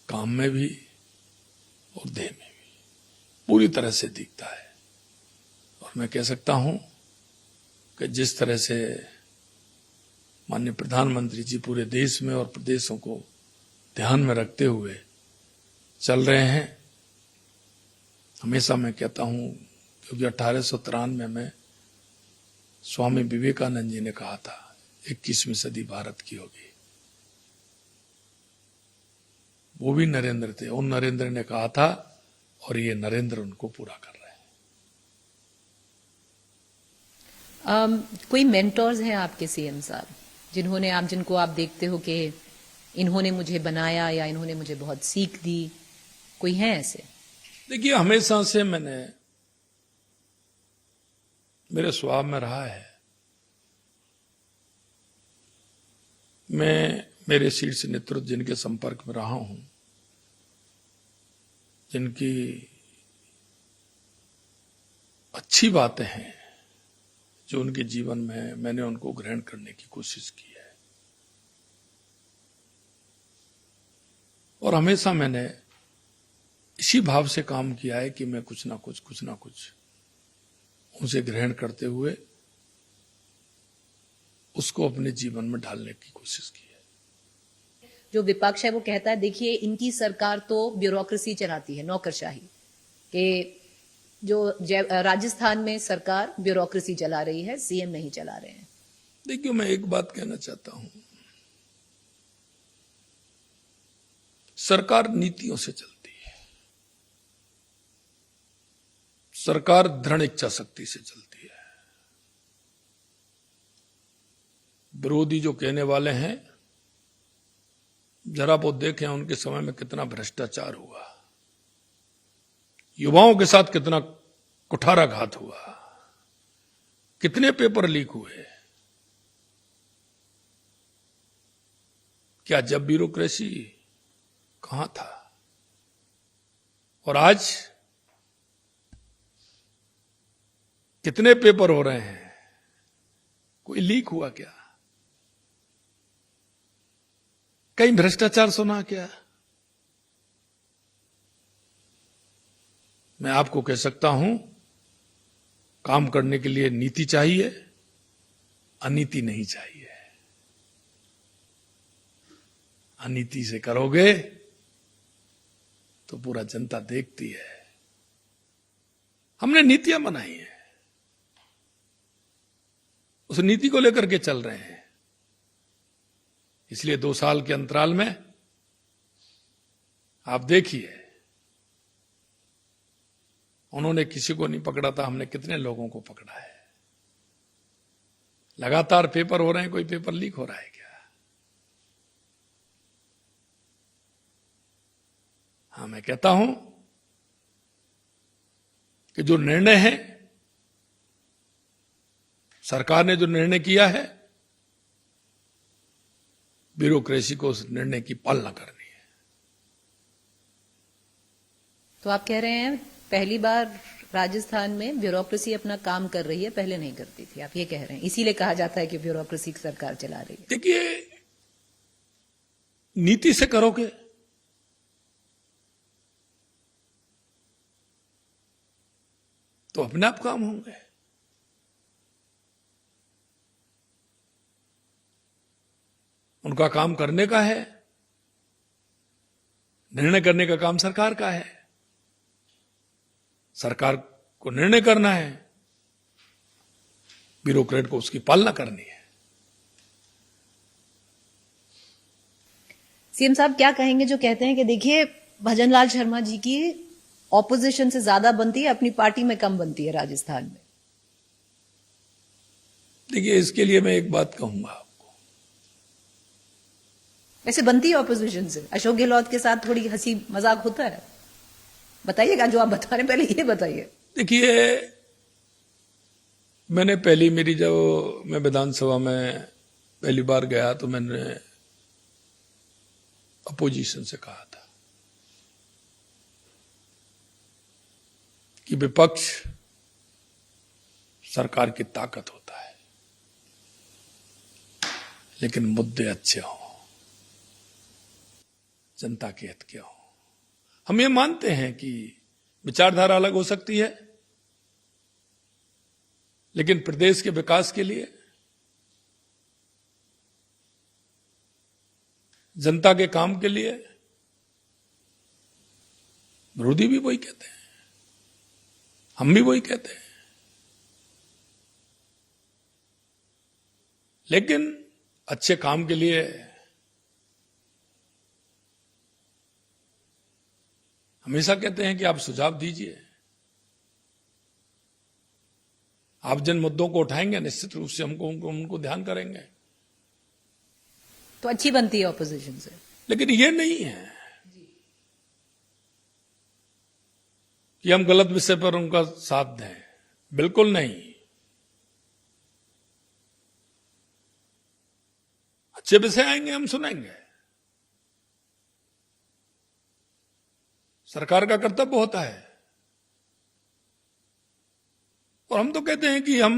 काम में भी और देह में भी पूरी तरह से दिखता है। और मैं कह सकता हूं कि जिस तरह से माननीय प्रधानमंत्री जी पूरे देश में और प्रदेशों को ध्यान में रखते हुए चल रहे हैं, हमेशा मैं कहता हूं, क्योंकि 1893 में स्वामी विवेकानंद जी ने कहा था 21वीं सदी भारत की होगी, वो भी नरेंद्र थे, उन नरेंद्र ने कहा था और ये नरेंद्र उनको पूरा कर रहे हैं। कोई मेंटोर्स हैं आपके सीएम साहब जिनको आप देखते हो कि इन्होंने मुझे बनाया या इन्होंने मुझे बहुत सीख दी, कोई है ऐसे? देखिए, हमेशा से मेरे स्वभाव में रहा है, मैं मेरे शीर्ष नेतृत्व जिनके संपर्क में रहा हूं, जिनकी अच्छी बातें हैं जो उनके जीवन में, मैंने उनको ग्रहण करने की कोशिश की है। और हमेशा मैंने इसी भाव से काम किया है कि मैं कुछ ना कुछ उनसे ग्रहण करते हुए उसको अपने जीवन में ढालने की कोशिश की है। जो विपक्ष है वो कहता है देखिए इनकी सरकार तो ब्यूरोक्रेसी चलाती है, नौकरशाही, कि जो राजस्थान में सरकार ब्यूरोक्रेसी चला रही है, सीएम नहीं चला रहे हैं। देखिए, मैं एक बात कहना चाहता हूं, सरकार नीतियों से चलती है, सरकार दृढ़ इच्छा शक्ति से चलती है। विरोधी जो कहने वाले हैं, जरा वो देखें उनके समय में कितना भ्रष्टाचार हुआ, युवाओं के साथ कितना कुठाराघात हुआ, कितने पेपर लीक हुए। क्या जब ब्यूरोक्रेसी कहां था? और आज कितने पेपर हो रहे हैं, कोई लीक हुआ क्या? कहीं भ्रष्टाचार सुना क्या? मैं आपको कह सकता हूं, काम करने के लिए नीति चाहिए, अनीति नहीं चाहिए। अनीति से करोगे तो पूरा जनता देखती है, हमने नीतियां बनाई हैं, उस नीति को लेकर के चल रहे हैं। इसलिए 2 साल के अंतराल में आप देखिए, उन्होंने किसी को नहीं पकड़ा था, हमने कितने लोगों को पकड़ा है। लगातार पेपर हो रहे हैं, कोई पेपर लीक हो रहा है क्या? हाँ, मैं कहता हूं कि जो निर्णय है, सरकार ने जो निर्णय किया है, ब्यूरोक्रेसी को उस निर्णय की पालना करनी है। तो आप कह रहे हैं पहली बार राजस्थान में ब्यूरोक्रेसी अपना काम कर रही है, पहले नहीं करती थी, आप ये कह रहे हैं। इसीलिए कहा जाता है कि ब्यूरोक्रेसी की सरकार चला रही है। देखिए, नीति से करोगे तो अपने आप काम होंगे। उनका काम करने का है, निर्णय करने का काम सरकार का है। सरकार को निर्णय करना है, ब्यूरोक्रेट को उसकी पालना करनी है। सीएम साहब क्या कहेंगे जो कहते हैं कि देखिए भजनलाल शर्मा जी की ऑपोजिशन से ज्यादा बनती है, अपनी पार्टी में कम बनती है राजस्थान में? देखिए, इसके लिए मैं एक बात कहूंगा आपको। वैसे बनती है ऑपोजिशन से, अशोक गहलोत के साथ थोड़ी हंसी मजाक होता है, बताइएगा जो आप बता रहे हैं, पहले ये बताइए। देखिए, मैंने जब मैं विधानसभा में पहली बार गया तो मैंने अपोजिशन से कहा था कि विपक्ष सरकार की ताकत होता है, लेकिन मुद्दे अच्छे हों, जनता के हित के हों। हम ये मानते हैं कि विचारधारा अलग हो सकती है, लेकिन प्रदेश के विकास के लिए, जनता के काम के लिए विरोधी भी वही कहते हैं, हम भी वही कहते हैं। लेकिन अच्छे काम के लिए हमेशा कहते हैं कि आप सुझाव दीजिए। आप जिन मुद्दों को उठाएंगे निश्चित रूप से हमको उनको ध्यान करेंगे। तो अच्छी बनती है ऑपोजिशन से, लेकिन ये नहीं है कि हम गलत विषय पर उनका साथ दें, बिल्कुल नहीं। अच्छे विषय आएंगे, हम सुनेंगे। सरकार का कर्तव्य होता है। और हम तो कहते हैं कि हम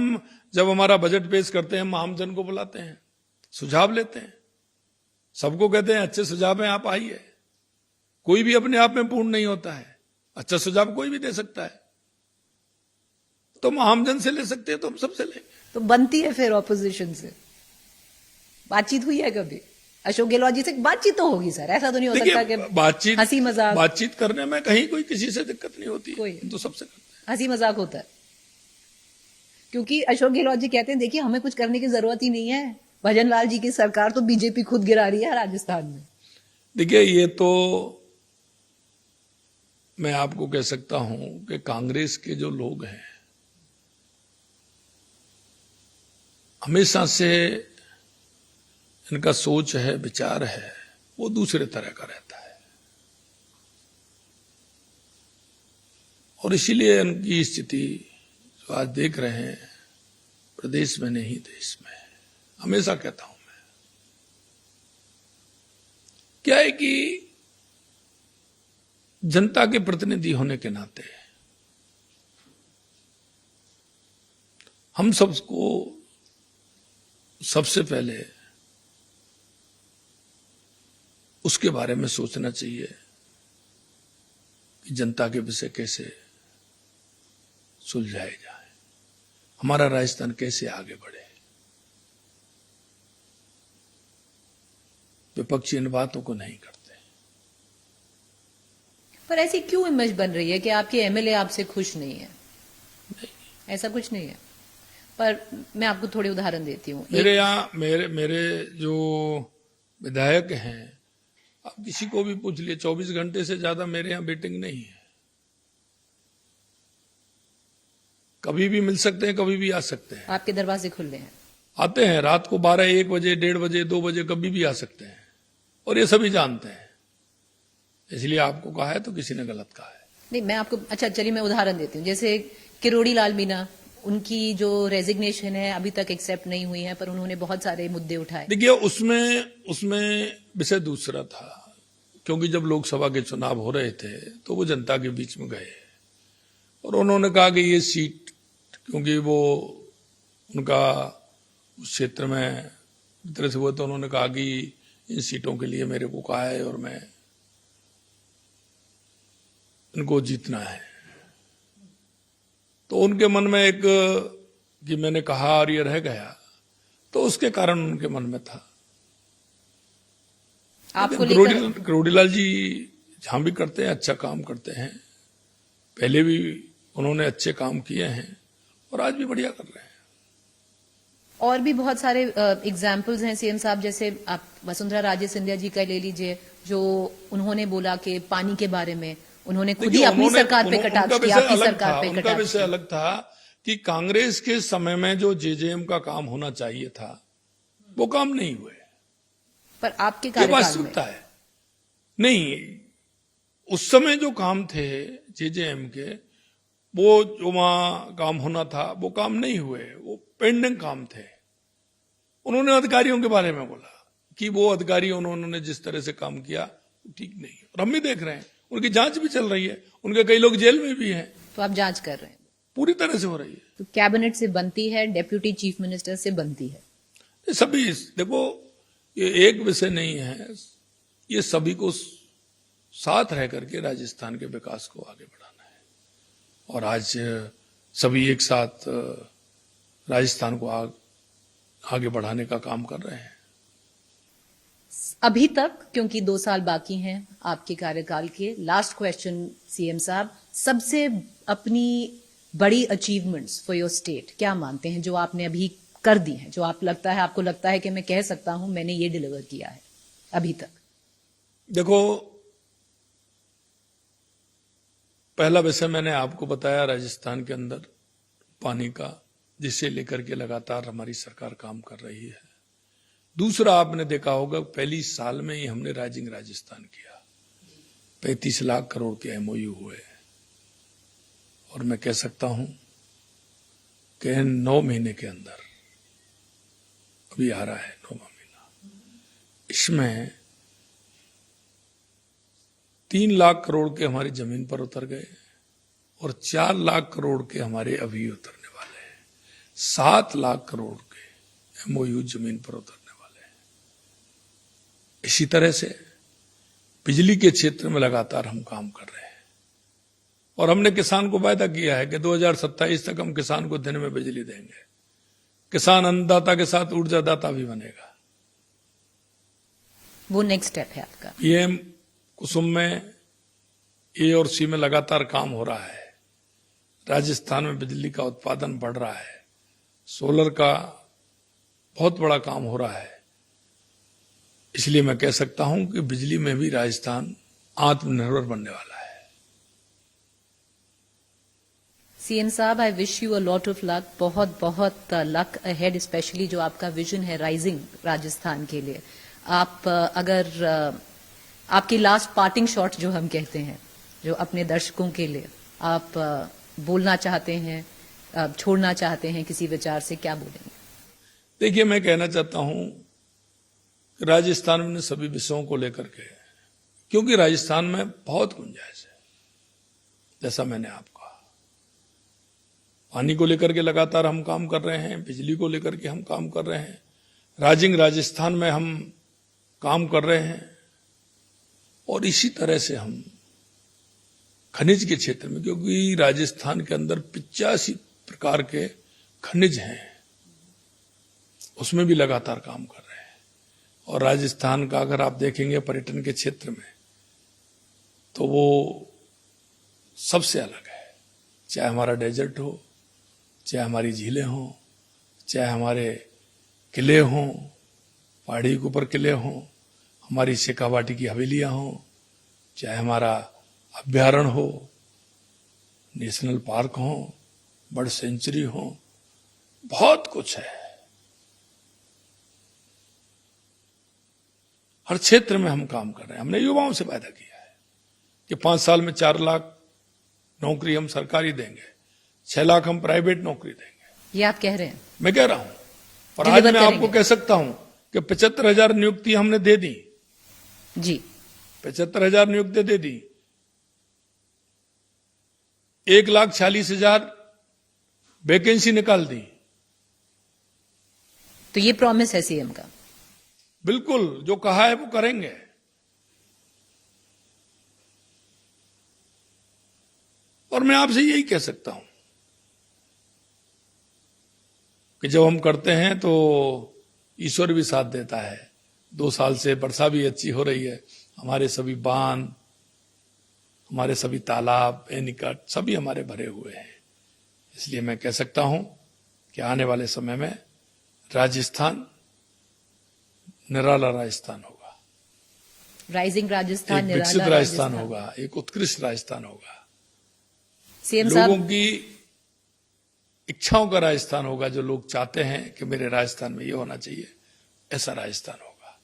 जब हमारा बजट पेश करते हैं, हम आम जन को बुलाते हैं, सुझाव लेते हैं, सबको कहते हैं अच्छे सुझाव हैं, आप आइए। कोई भी अपने आप में पूर्ण नहीं होता है, अच्छा सुझाव कोई भी दे सकता है। तो हम आम जन से ले सकते हैं तो हम सबसे लेंगे। तो बनती है फिर ऑपोजिशन से? बातचीत हुई है कभी अशोक गहलोत जी से? बातचीत तो होगी सर, ऐसा तो नहीं हो सकता कि हंसी मजाक। बातचीत करने में कहीं कोई किसी से दिक्कत नहीं होती, कोई तो सबसे करते हैं। हंसी मजाक होता है, क्योंकि अशोक गहलोत जी कहते हैं देखिए हमें कुछ करने की जरूरत ही नहीं है, भजनलाल जी की सरकार तो बीजेपी खुद गिरा रही है राजस्थान में। देखिए, ये तो मैं आपको कह सकता हूं कि कांग्रेस के जो लोग हैं, हमेशा से इनका सोच है, विचार है, वो दूसरे तरह का रहता है। और इसीलिए इनकी स्थिति जो आज देख रहे हैं, प्रदेश में नहीं देश में, हमेशा कहता हूं मैं, क्या है कि जनता के प्रतिनिधि होने के नाते हम सबको सबसे पहले उसके बारे में सोचना चाहिए कि जनता के विषय कैसे सुलझाए जाए, हमारा राजस्थान कैसे आगे बढ़े। विपक्षी इन बातों को नहीं करते। पर ऐसी क्यों इमेज बन रही है कि आपके एमएलए आपसे खुश नहीं है? ऐसा कुछ नहीं है। पर मैं आपको थोड़े उदाहरण देती हूँ। मेरे यहाँ मेरे जो विधायक हैं, आप किसी को भी पूछ लिए, 24 घंटे से ज्यादा मेरे यहाँ मीटिंग नहीं है। कभी भी मिल सकते हैं, कभी भी आ सकते हैं। आपके दरवाजे खुले हैं। आते हैं रात को 12, 1 बजे, 1:30 बजे, 2 बजे, कभी भी आ सकते हैं, और ये सभी जानते हैं। इसलिए आपको कहा है तो किसी ने गलत कहा है। नहीं, मैं आपको, अच्छा चलिए मैं उदाहरण देती हूँ। जैसे किरोड़ी लाल मीणा, उनकी जो रेजिग्नेशन है अभी तक एक्सेप्ट नहीं हुई है, पर उन्होंने बहुत सारे मुद्दे उठाए। देखिए, उसमें विषय दूसरा था, क्योंकि जब लोकसभा के चुनाव हो रहे थे तो वो जनता के बीच में गए और उन्होंने कहा कि ये सीट, क्योंकि वो उनका उस क्षेत्र में तरह से हुआ, तो उन्होंने कहा कि इन सीटों के लिए मेरे को कहा है और मैं इनको जीतना है। तो उनके मन में एक कि मैंने कहा और ये रह गया, तो उसके कारण उनके मन में था। आपको लेकर करोड़ीलाल जी जहां भी करते हैं अच्छा काम करते हैं, पहले भी उन्होंने अच्छे काम किए हैं और आज भी बढ़िया कर रहे हैं। और भी बहुत सारे एग्जाम्पल्स हैं सीएम साहब, जैसे आप वसुंधरा राजे सिंधिया जी का ले लीजिए, जो उन्होंने बोला कि पानी के बारे में उन्होंने खुद ही अपनी सरकार पे कटाक्ष किया, आपकी सरकार पे उनका कटाक्ष विषय किया। अलग था कि कांग्रेस के समय में जो जेजेएम का काम होना चाहिए था वो काम नहीं हुए। पर आपके ये कार्यकाल में वास्तविकता है। नहीं, उस समय जो काम थे जेजेएम के, वो जो वहां काम होना था वो काम नहीं हुए, वो पेंडिंग काम थे। उन्होंने अधिकारियों के बारे में बोला कि वो अधिकारी उन्होंने जिस तरह से काम किया वो ठीक नहीं है, और हम भी देख रहे हैं, उनकी जांच भी चल रही है, उनके कई लोग जेल में भी हैं। तो आप जांच कर रहे हैं, पूरी तरह से हो रही है। तो कैबिनेट से बनती है, डेप्यूटी चीफ मिनिस्टर से बनती है। ये सभी, देखो, ये एक विषय नहीं है, ये सभी को साथ रह करके राजस्थान के विकास को आगे बढ़ाना है। और आज सभी एक साथ राजस्थान को आगे बढ़ाने का काम कर रहे हैं। अभी तक, क्योंकि 2 साल बाकी हैं आपके कार्यकाल के, लास्ट क्वेश्चन सीएम साहब, सबसे अपनी बड़ी अचीवमेंट्स फॉर योर स्टेट क्या मानते हैं जो आपने अभी कर दी हैं, जो आपको लगता है कि मैं कह सकता हूं मैंने ये डिलीवर किया है अभी तक? देखो, पहला विषय मैंने आपको बताया राजस्थान के अंदर पानी का, जिसे लेकर के लगातार हमारी सरकार काम कर रही है। दूसरा, आपने देखा होगा पहली साल में ही हमने राइजिंग राजस्थान किया, 35 लाख करोड़ के एमओयू हुए, और मैं कह सकता हूं कि 9 महीने के अंदर, अभी आ रहा है 9वां महीना, इसमें 3 लाख करोड़ के हमारी जमीन पर उतर गए और 4 लाख करोड़ के हमारे अभी उतरने वाले हैं। 7 लाख करोड़ के एमओयू जमीन पर उतरने वाले हैं। इसी तरह से बिजली के क्षेत्र में लगातार हम काम कर रहे हैं, और हमने किसान को वायदा किया है कि 2027 तक हम किसान को दिन में बिजली देंगे। किसान अन्नदाता के साथ ऊर्जादाता भी बनेगा। वो नेक्स्ट स्टेप है आपका। पीएम कुसुम में ए और सी में लगातार काम हो रहा है। राजस्थान में बिजली का उत्पादन बढ़ रहा है। सोलर का बहुत बड़ा काम हो रहा है। इसलिए मैं कह सकता हूं कि बिजली में भी राजस्थान आत्मनिर्भर बनने वाला है। सीएम साहब, I wish you a lot of luck, बहुत बहुत लक अहेड, स्पेशली जो आपका विजन है राइजिंग राजस्थान के लिए। आप अगर आपकी लास्ट पार्टिंग शॉट जो हम कहते हैं, जो अपने दर्शकों के लिए आप बोलना चाहते हैं, छोड़ना चाहते हैं किसी विचार से, क्या बोलेंगे? देखिए, मैं कहना चाहता हूं कि राजस्थान में सभी विषयों को लेकर के, क्योंकि राजस्थान में बहुत गुंजाइश है, जैसा मैंने आपको कहा, पानी को लेकर के लगातार हम काम कर रहे हैं, बिजली को लेकर के हम काम कर रहे हैं, राइजिंग राजस्थान में हम काम कर रहे हैं, और इसी तरह से हम खनिज के क्षेत्र में, क्योंकि राजस्थान के अंदर 85 प्रकार के खनिज हैं, उसमें भी लगातार काम कर रहे हैं। और राजस्थान का अगर आप देखेंगे पर्यटन के क्षेत्र में, तो वो सबसे अलग है। चाहे हमारा डेजर्ट हो, चाहे हमारी झीलें हों, चाहे हमारे किले हों, पहाड़ी के ऊपर किले हों, हमारी शेखावाटी की हवेलियां हों, चाहे हमारा अभ्यारण्य हो, नेशनल पार्क हो, बर्ड सेंचुरी हो, बहुत कुछ है। हर क्षेत्र में हम काम कर रहे हैं। हमने युवाओं से वादा किया है कि 5 साल में 4 लाख नौकरी हम सरकारी देंगे, 6 लाख हम प्राइवेट नौकरी देंगे। ये आप कह रहे हैं? मैं कह रहा हूं, और आज मैं आपको कह सकता हूं कि 75,000 नियुक्ति हमने दे दी जी। 75,000 नियुक्ति दे दी। 1,40,000 वैकेंसी निकाल दी। तो ये प्रॉमिस है सीएम का? बिल्कुल, जो कहा है वो करेंगे। और मैं आपसे यही कह सकता हूं कि जब हम करते हैं तो ईश्वर भी साथ देता है। 2 साल से वर्षा भी अच्छी हो रही है। हमारे सभी बांध, हमारे सभी तालाब, एनीकट सभी हमारे भरे हुए हैं। इसलिए मैं कह सकता हूं कि आने वाले समय में राजस्थान निराला राजस्थान होगा, राइजिंग राजस्थान, एक विकसित निराला राजस्थान होगा, एक उत्कृष्ट राजस्थान होगा, सीएम लोगों साहब की इच्छाओं का राजस्थान होगा। जो लोग चाहते हैं कि मेरे राजस्थान में ये होना चाहिए, ऐसा राजस्थान होगा।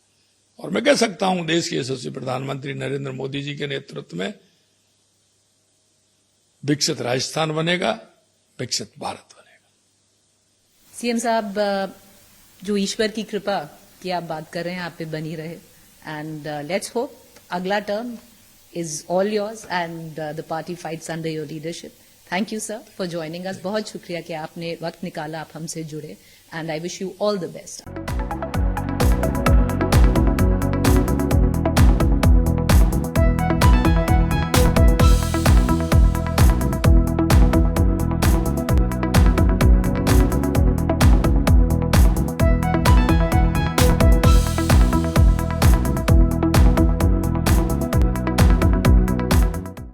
और मैं कह सकता हूं देश के यशस्वी प्रधानमंत्री नरेंद्र मोदी जी के नेतृत्व में विकसित राजस्थान बनेगा, विकसित भारत बनेगा। सीएम साहब, जो ईश्वर की कृपा की आप बात कर रहे हैं, आप पे बनी रहे, एंड लेट्स होप अगला term is all yours and the party fights under your leadership. Thank you sir for joining अस। बहुत शुक्रिया कि आपने वक्त निकाला, आप हमसे जुड़े, and I wish you all the best.